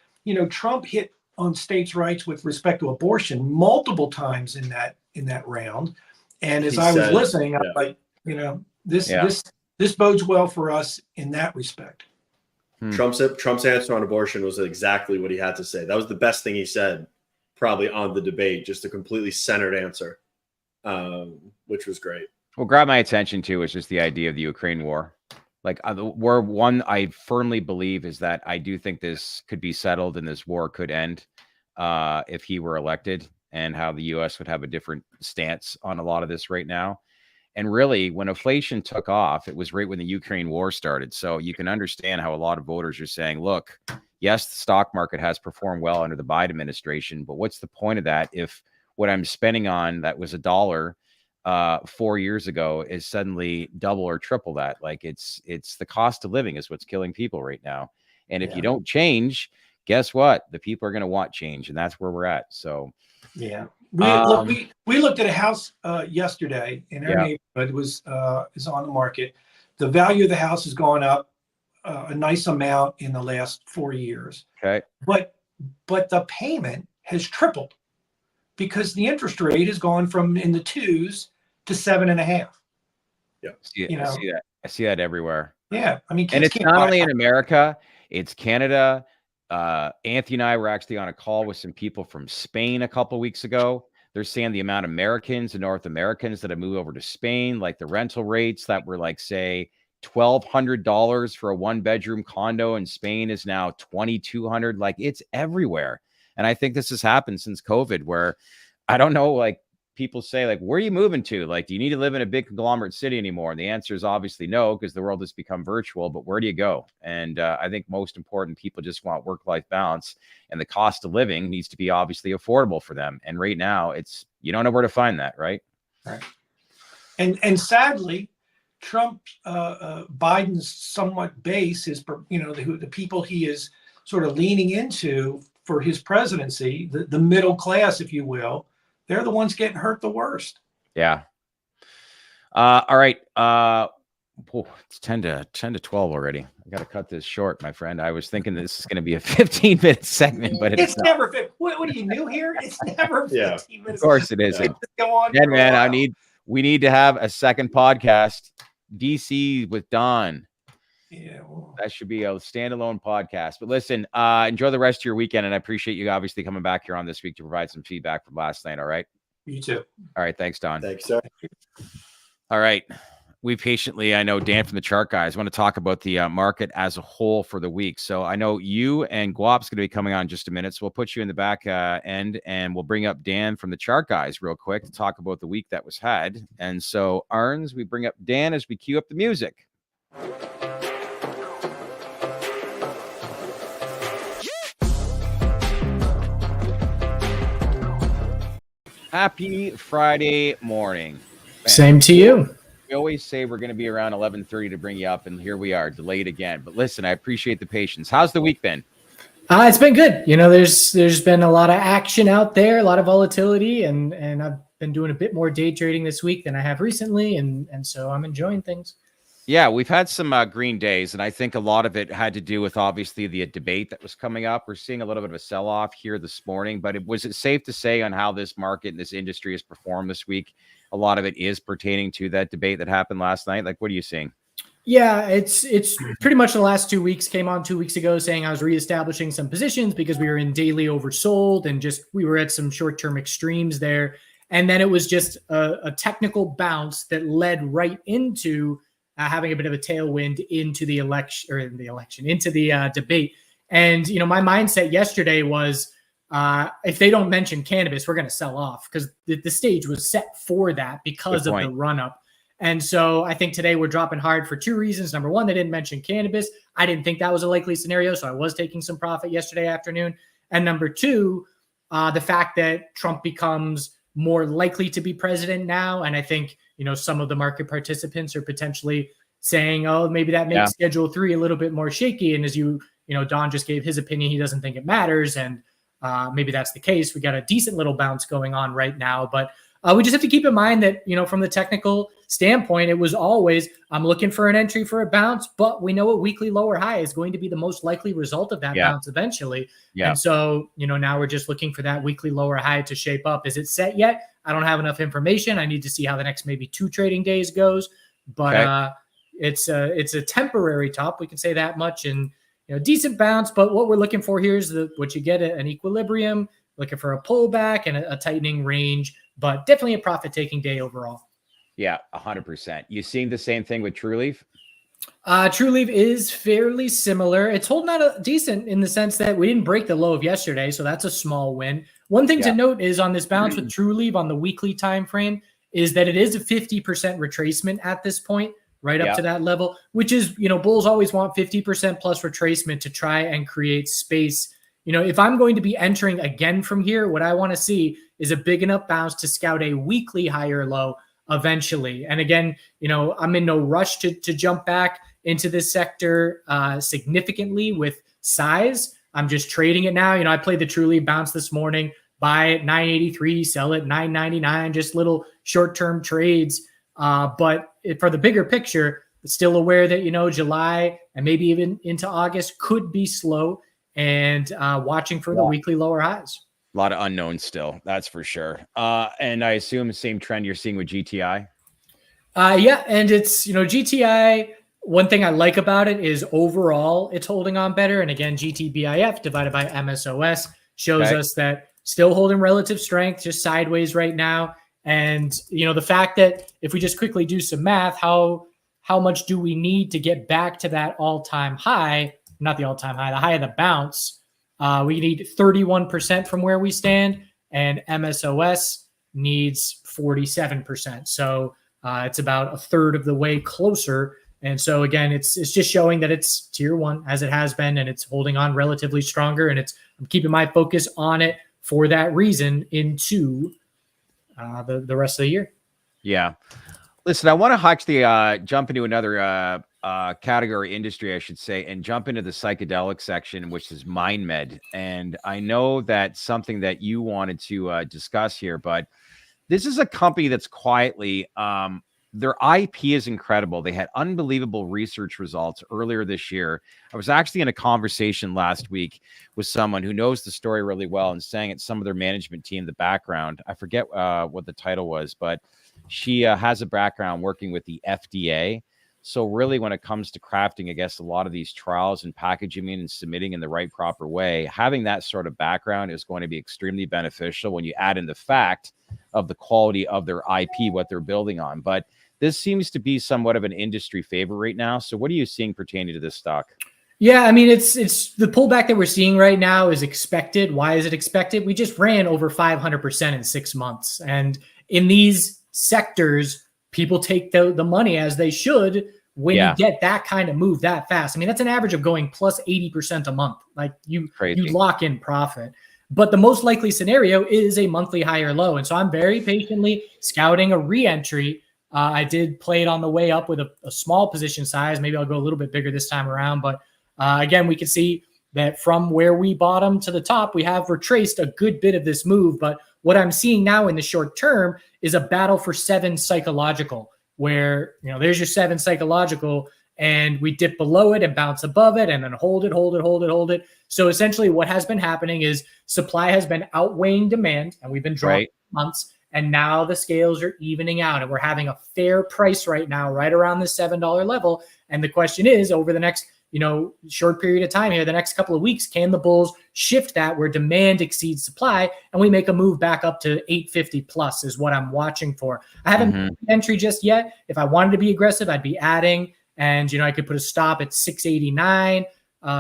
Trump hit on states' rights with respect to abortion multiple times in that round. And as I was listening, I'm like, this bodes well for us in that respect. Trump's answer on abortion was exactly what he had to say. That was the best thing he said, probably on the debate, just a completely centered answer, which was great. What grabbed my attention too is just the idea of the Ukraine war. Like one I firmly believe is that I do think this could be settled and this war could end if he were elected, and how the U.S. would have a different stance on a lot of this right now. And really, when inflation took off, it was right when the Ukraine war started. So you can understand how a lot of voters are saying, look, yes, the stock market has performed well under the Biden administration, but what's the point of that if what I'm spending on that was $1 4 years ago is suddenly double or triple that? Like it's the cost of living is what's killing people right now. And if you don't change, guess what? The people are going to want change, and that's where we're at. So we looked at a house yesterday in our neighborhood. Is on the market. The value of the house has gone up a nice amount in the last 4 years. Okay, but the payment has tripled because the interest rate has gone from in the 2s to 7.5. Yeah, I see that everywhere. Yeah, I mean, and it's not only in America; it's Canada. Anthony and I were actually on a call with some people from Spain a couple of weeks ago. They're saying the amount of Americans and North Americans that have moved over to Spain, like the rental rates that were like, say, $1,200 for a 1-bedroom condo in Spain is now $2,200. Like it's everywhere. And I think this has happened since COVID, where I don't know, like people say, like, where are you moving to? Like, do you need to live in a big conglomerate city anymore? And the answer is obviously no, because the world has become virtual. But where do you go? And I think most important, people just want work-life balance, and the cost of living needs to be obviously affordable for them. And right now, you don't know where to find that, right? Right. And sadly, Trump, Biden's somewhat base is, the people he is sort of leaning into for his presidency, the middle class, if you will. They're the ones getting hurt the worst. Yeah. All right. It's 10 to 12 already. I got to cut this short, my friend. I was thinking this is going to be a 15-minute segment, but it's never. What are you new here? It's never 15 minutes. Of course it isn't. Go on. Yeah, man. We need to have a second podcast. DC with Don. Yeah, that should be a standalone podcast. But listen, enjoy the rest of your weekend, and I appreciate you obviously coming back here on this week to provide some feedback from last night. All right. You too. All right. Thanks, Don. Thanks, sir. All right. We patiently, I know Dan from the Chart Guys want to talk about the market as a whole for the week. So I know you and Guap's going to be coming on in just a minute. So we'll put you in the back end, and we'll bring up Dan from the Chart Guys real quick to talk about the week that was had. And so Arns, we bring up Dan as we cue up the music. Happy Friday morning. Man, same to you. We always say we're going to be around 11:30 to bring you up, and here we are, delayed again. But listen, I appreciate the patience. How's the week been? It's been good. There's been a lot of action out there, a lot of volatility, and I've been doing a bit more day trading this week than I have recently, and so I'm enjoying things. Yeah, we've had some green days, and I think a lot of it had to do with obviously the debate that was coming up. We're seeing a little bit of a sell-off here this morning, but was it safe to say on how this market and this industry has performed this week? A lot of it is pertaining to that debate that happened last night. Like, what are you seeing? Yeah, it's pretty much the last 2 weeks. Came on 2 weeks ago saying I was reestablishing some positions because we were in daily oversold and just we were at some short-term extremes there. And then it was just a technical bounce that led right into having a bit of a tailwind into the into the debate. And my mindset yesterday was if they don't mention cannabis, we're going to sell off because the stage was set for that because of the run-up. And so I think today we're dropping hard for two reasons. Number one, they didn't mention cannabis. I didn't think that was a likely scenario, so I was taking some profit yesterday afternoon. And number two, the fact that Trump becomes more likely to be president now. And I think, some of the market participants are potentially saying, oh, maybe that makes Schedule 3 a little bit more shaky. And as Don just gave his opinion, he doesn't think it matters. And maybe that's the case. We got a decent little bounce going on right now, but we just have to keep in mind that, from the technical standpoint, it was always, I'm looking for an entry for a bounce, but we know a weekly lower high is going to be the most likely result of that bounce eventually. And so, now we're just looking for that weekly lower high to shape up. Is it set yet? I don't have enough information. I need to see how the next maybe 2 trading days goes, but it's a temporary top. We can say that much, and decent bounce. But what we're looking for here is what you get at an equilibrium, looking for a pullback and a tightening range, but definitely a profit-taking day overall. Yeah, 100%. You seeing the same thing with TrueLeaf? TrueLeaf is fairly similar. It's holding out decent in the sense that we didn't break the low of yesterday, so that's a small win. One thing to note is on this bounce with TrueLeaf on the weekly time frame is that it is a 50% retracement at this point, right up to that level, which is, bulls always want 50% plus retracement to try and create space. If I'm going to be entering again from here, what I want to see is a big enough bounce to scout a weekly higher low eventually. And again, I'm in no rush to jump back into this sector significantly with size. I'm just trading it now. I played the TrueLeaf bounce this morning, buy at 983, sell at 999, just little short-term trades. But for the bigger picture, still aware that, July and maybe even into August could be slow, and watching for the weekly lower highs. A lot of unknowns still, that's for sure. And I assume the same trend you're seeing with GTI? Yeah, and it's, GTI, one thing I like about it is overall it's holding on better. And again, GTBIF divided by MSOS shows us that still holding relative strength, just sideways right now. And, the fact that if we just quickly do some math, how much do we need to get back to that all-time high? Not the all-time high, the high of the bounce. We need 31% from where we stand, and MSOS needs 47%. So it's about a third of the way closer. And so again, it's just showing that it's tier 1 as it has been, and it's holding on relatively stronger. And I'm keeping my focus on it for that reason into the rest of the year. Yeah. Listen, I want to actually jump into another category industry, I should say, and jump into the psychedelic section, which is MindMed. And I know that's something that you wanted to discuss here, but this is a company that's quietly, their IP is incredible. They had unbelievable research results earlier this year. I was actually in a conversation last week with someone who knows the story really well and saying it's some of their management team, the background. I forget what the title was, but she has a background working with the FDA. So really, when it comes to crafting, I guess, a lot of these trials and packaging and submitting in the right proper way, having that sort of background is going to be extremely beneficial when you add in the fact of the quality of their IP, what they're building on. But this seems to be somewhat of an industry favorite right now. So what are you seeing pertaining to this stock? Yeah, I mean, it's the pullback that we're seeing right now is expected. Why is it expected? We just ran over 500% in 6 months. And in these sectors, people take the money as they should when you get that kind of move that fast. I mean, that's an average of going plus 80% a month. Like you lock in profit. But the most likely scenario is a monthly higher low. And so I'm very patiently scouting a re-entry. I did play it on the way up with a small position size. Maybe I'll go a little bit bigger this time around. But again, we can see that from where we bottom to the top, we have retraced a good bit of this move. But what I'm seeing now in the short term is a battle for 7 psychological, where, there's your 7 psychological, and we dip below it and bounce above it and then hold it. So essentially what has been happening is supply has been outweighing demand, and we've been drawing months. And now the scales are evening out, and we're having a fair price right now, right around the $7 level. And the question is, over the next short period of time here, the next couple of weeks, can the bulls shift that where demand exceeds supply and we make a move back up to 850 plus is what I'm watching for. I haven't made entry just yet. If I wanted to be aggressive, I'd be adding, and I could put a stop at 689,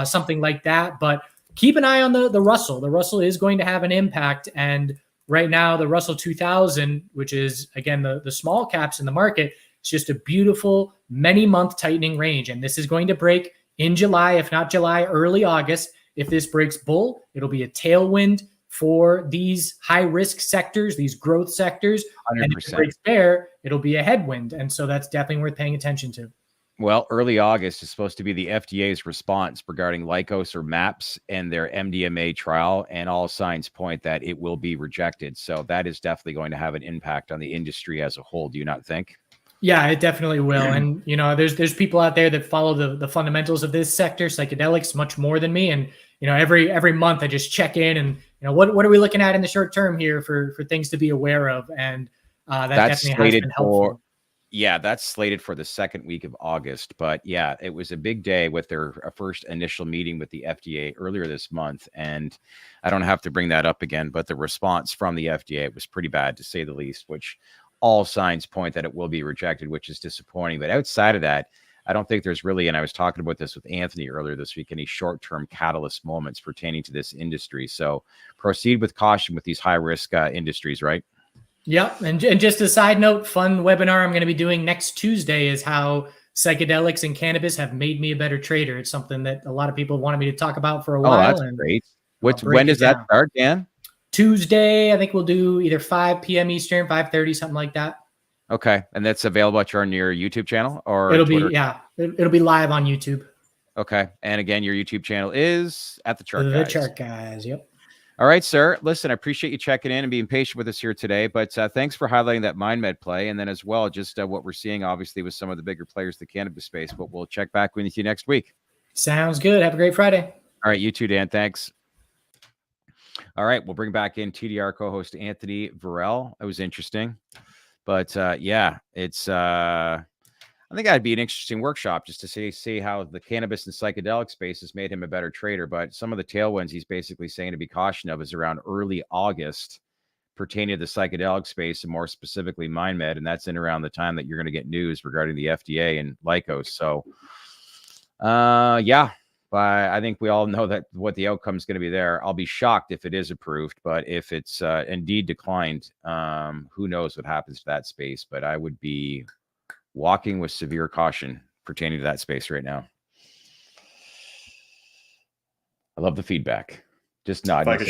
something like that. But keep an eye on the Russell. The Russell is going to have an impact. And right now, the Russell 2000, which is, again, the small caps in the market, it's just a beautiful many-month tightening range. And this is going to break in July, if not July, early August. If this breaks bull, it'll be a tailwind for these high-risk sectors, these growth sectors. 100%. And if it breaks bear, it'll be a headwind. And so that's definitely worth paying attention to. Well, early August is supposed to be the FDA's response regarding Lykos or MAPS and their MDMA trial, and all signs point that it will be rejected. So that is definitely going to have an impact on the industry as a whole. Do you not think? Yeah, it definitely will. And, there's people out there that follow the fundamentals of this sector, psychedelics, much more than me. And, every month I just check in and, what are we looking at in the short term here for things to be aware of? And that's definitely has been helpful. That's slated for the second week of August. But yeah, it was a big day with their first initial meeting with the FDA earlier this month. And I don't have to bring that up again, but the response from the FDA was pretty bad, to say the least, which all signs point that it will be rejected, which is disappointing. But outside of that, I don't think there's really, and I was talking about this with Anthony earlier this week, any short-term catalyst moments pertaining to this industry. So proceed with caution with these high-risk industries, right? Yep. And just a side note, fun webinar I'm going to be doing next Tuesday is how psychedelics and cannabis have made me a better trader. It's something that a lot of people wanted me to talk about for a while. Oh, that's great. When does that start, Dan? Tuesday, I think we'll do either 5 p.m. Eastern, 5:30, something like that. Okay. And that's available on your YouTube channel, or it'll Twitter? It'll be live on YouTube. Okay. And again, your YouTube channel is at TheChartGuys. TheChartGuys. Yep. All right, sir. Listen, I appreciate you checking in and being patient with us here today, but thanks for highlighting that MindMed play. And then as well, just what we're seeing, obviously, with some of the bigger players in the cannabis space, but we'll check back with you next week. Sounds good. Have a great Friday. All right. You too, Dan. Thanks. All right, we'll bring back in TDR co-host Anthony Varrell. It was interesting, but it's I think that'd be an interesting workshop just to see how the cannabis and psychedelic space has made him a better trader. But some of the tailwinds he's basically saying to be cautious of is around early August pertaining to the psychedelic space, and more specifically MindMed, and that's in around the time that you're going to get news regarding the FDA and Lykos. So, but I think we all know that what the outcome is going to be there. I'll be shocked if it is approved, but if it's indeed declined, who knows what happens to that space. But I would be walking with severe caution pertaining to that space right now. I love the feedback. Just nod. If I could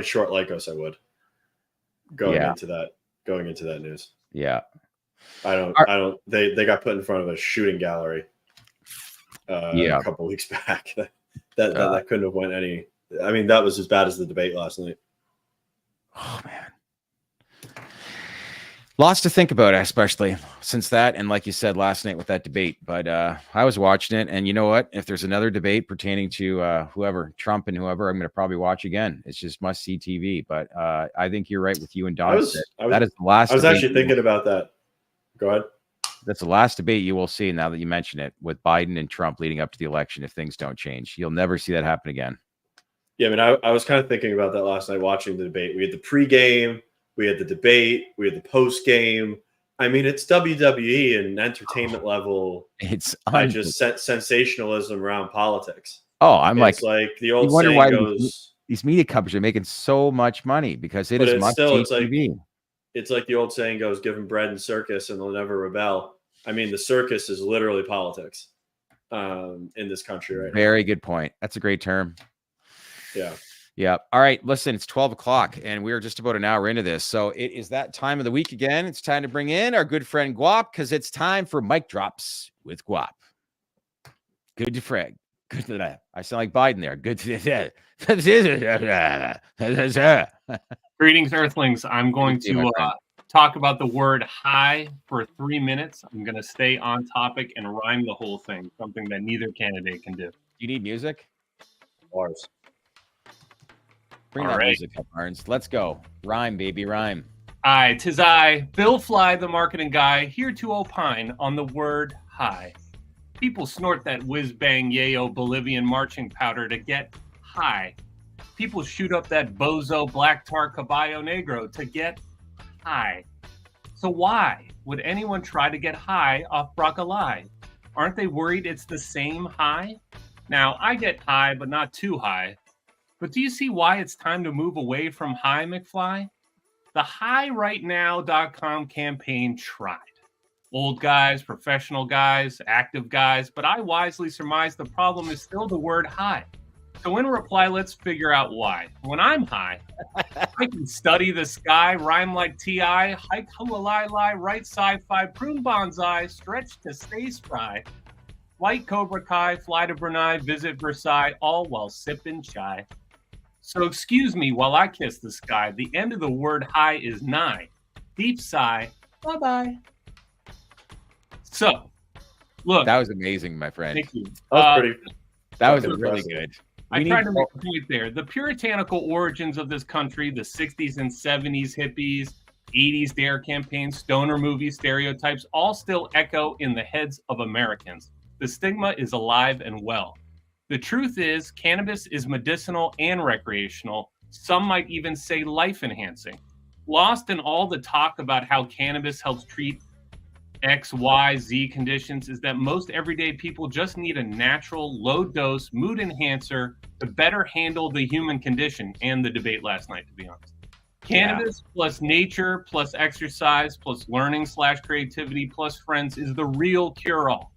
short Lykos, I would. Going into that news. Yeah. I don't. They got put in front of a shooting gallery. A couple weeks back. That couldn't have went any. I mean, that was as bad as the debate last night. Oh man, lots to think about, especially since that, and like you said last night with that debate. But I was watching it, and you know what? If there's another debate pertaining to whoever, Trump and whoever, I'm going to probably watch again. It's just must-see TV. But I think you're right with you and Don. That is the last. I was actually thinking about that. Go ahead. That's the last debate you will see, now that you mention it, with Biden and Trump leading up to the election, if things don't change. You'll never see that happen again. Yeah, I mean, I was kind of thinking about that last night watching the debate. We had the pregame, we had the debate, we had the postgame. I mean, it's WWE and entertainment level. It's just sensationalism around politics. Oh, it's like the old saying goes. These media companies are making so much money because it is must-see TV. It's like the old saying goes, give them bread and circus and they'll never rebel. I mean, the circus is literally politics in this country right now. Very good point. That's a great term. Yeah. Yeah. All right. Listen, it's 12 o'clock and we're just about an hour into this. So it is that time of the week again. It's time to bring in our good friend Guap, because it's time for Mic Drops with Guap. Good to Fred. Good to that. I sound like Biden there. Good to Greetings, Earthlings. I'm going to talk about the word high for 3 minutes. I'm going to stay on topic and rhyme the whole thing, something that neither candidate can do. You need music? Bars. Bring that music up, Barnes. Let's go. Rhyme, baby, rhyme. Aye, 'tis I, Bill Fly, the marketing guy, here to opine on the word high. People snort that whiz-bang yayo Bolivian marching powder to get high. People shoot up that bozo black tar caballo negro to get high. So why would anyone try to get high off broccoli? Aren't they worried it's the same high? Now, I get high, but not too high. But do you see why it's time to move away from high, McFly? The HighRightNow.com campaign tried. Old guys, professional guys, active guys, but I wisely surmise the problem is still the word high. So in reply, let's figure out why. When I'm high, I can study the sky, rhyme like T.I., hike hulalai, write sci-fi, prune bonsai, stretch to stay spry, flight Cobra Kai, fly to Brunei, visit Versailles, all while sipping chai. So excuse me while I kiss the sky. The end of the word high is nigh. Deep sigh. Bye-bye. So, look. That was amazing, my friend. Thank you. That was really good. I tried to make a point there. The puritanical origins of this country, the 60s and 70s hippies, 80s dare campaigns, stoner movie stereotypes, all still echo in the heads of Americans. The stigma is alive and well. The truth is, cannabis is medicinal and recreational. Some might even say life-enhancing. Lost in all the talk about how cannabis helps treat X, Y, Z conditions is that most everyday people just need a natural, low-dose mood enhancer to better handle the human condition and the debate last night, to be honest. Cannabis plus nature plus exercise plus learning/creativity plus friends is the real cure-all.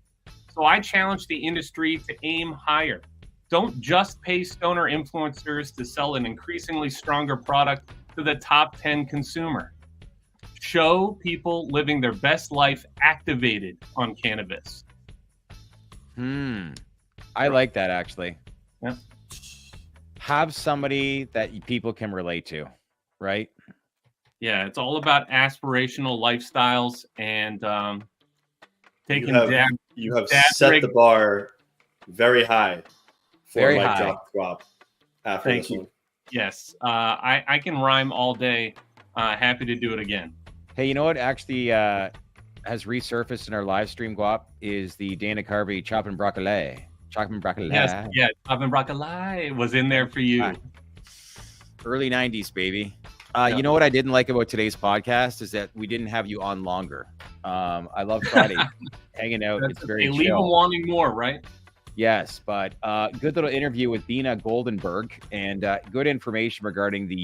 So I challenge the industry to aim higher. Don't just pay stoner influencers to sell an increasingly stronger product to the top 10 consumer. Show people living their best life activated on cannabis. I like that, actually. Yeah. Have somebody that people can relate to, right? Yeah, it's all about aspirational lifestyles and taking you have set the bar very high for very Mike high. Drop Guap after Thank this you. one. Yes, I can rhyme all day. Happy to do it again. Hey, you know what actually has resurfaced in our live stream, Guap, is the Dana Carvey chopping broccoli. Chopping broccoli. Yes, yeah, chopping broccoli was in there for you. Early 90s, baby. You know what I didn't like about today's podcast is that we didn't have you on longer. I love Friday hanging out. It's very chill. They leave them wanting more, right? Yes, but good little interview with Beena Goldenberg and good information regarding the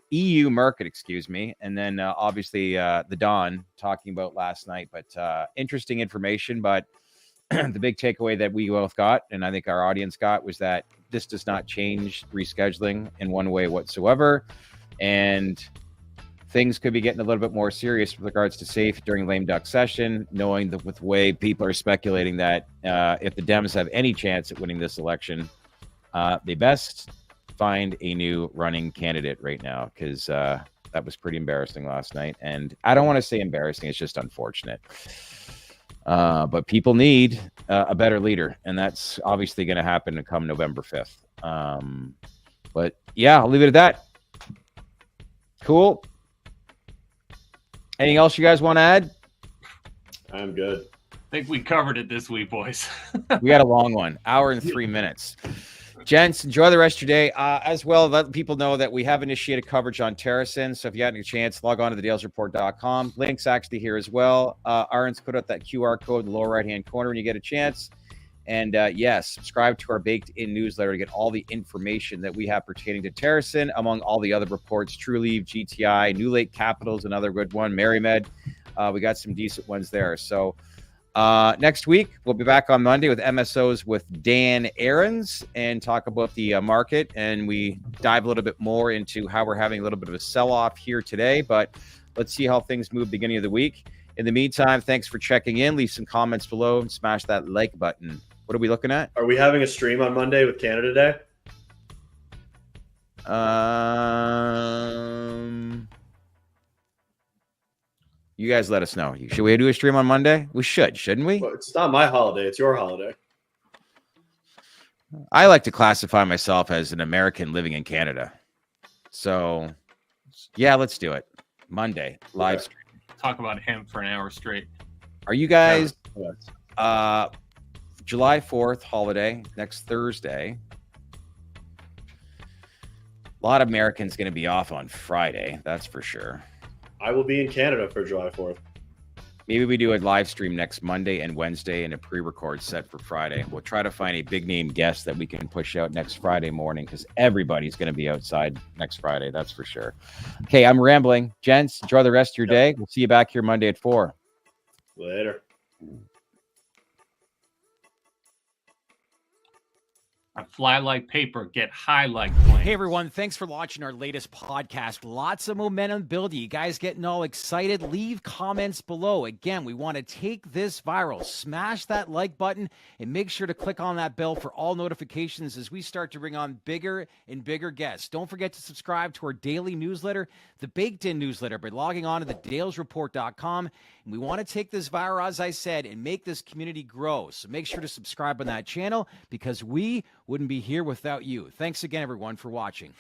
EU market, excuse me. And then obviously the Don talking about last night, but interesting information. But the big takeaway that we both got, and I think our audience got, was that this does not change rescheduling in one way whatsoever. And things could be getting a little bit more serious with regards to SAFE during lame duck session, knowing that with the way people are speculating that if the Dems have any chance at winning this election, they best find a new running candidate right now, because that was pretty embarrassing last night. And I don't want to say embarrassing, it's just unfortunate. But people need a better leader, and that's obviously going to happen come November 5th. But yeah, I'll leave it at that. Cool. Anything else you guys want to add? I'm good. I think we covered it this week, boys. We got a long one, hour and 3 minutes. Gents, enjoy the rest of your day. As well, let people know that we have initiated coverage on Terracin. So if you had any chance, log on to thedalesreport.com. Links actually here as well. Aaron's put out that QR code in the lower right-hand corner when you get a chance. And yes, subscribe to our baked-in newsletter to get all the information that we have pertaining to Terracin, among all the other reports. Trulieve, GTI, New Lake Capital's another good one. MaryMed, we got some decent ones there. So next week, we'll be back on Monday with MSOs with Dan Aarons and talk about the market. And we dive a little bit more into how we're having a little bit of a sell-off here today. But let's see how things move beginning of the week. In the meantime, thanks for checking in. Leave some comments below and smash that like button. What are we looking at? Are we having a stream on Monday with Canada Day? You guys let us know. Should we do a stream on Monday? We should, shouldn't we? Well, it's not my holiday. It's your holiday. I like to classify myself as an American living in Canada. So, yeah, let's do it. Monday, live Yeah. stream. Talk about hemp for an hour straight. Are you guys Yeah. July 4th holiday next Thursday? A lot of Americans going to be off on Friday, that's for sure. I will be in Canada for July 4th. Maybe we do a live stream next Monday and Wednesday and a pre-record set for Friday. We'll try to find a big name guest that we can push out next Friday morning because everybody's going to be outside next Friday. That's for sure. Okay, I'm rambling. Gents, enjoy the rest of your day. We'll see you back here Monday at 4. Later. I fly like paper, get high like planes. Hey everyone, thanks for watching our latest podcast. Lots of momentum building. You guys getting all excited? Leave comments below. Again, we want to take this viral. Smash that like button and make sure to click on that bell for all notifications as we start to bring on bigger and bigger guests. Don't forget to subscribe to our daily newsletter, the Baked In newsletter, by logging on to thedalesreport.com. And we want to take this viral, as I said, and make this community grow. So make sure to subscribe on that channel because we wouldn't be here without you. Thanks again, everyone, for watching.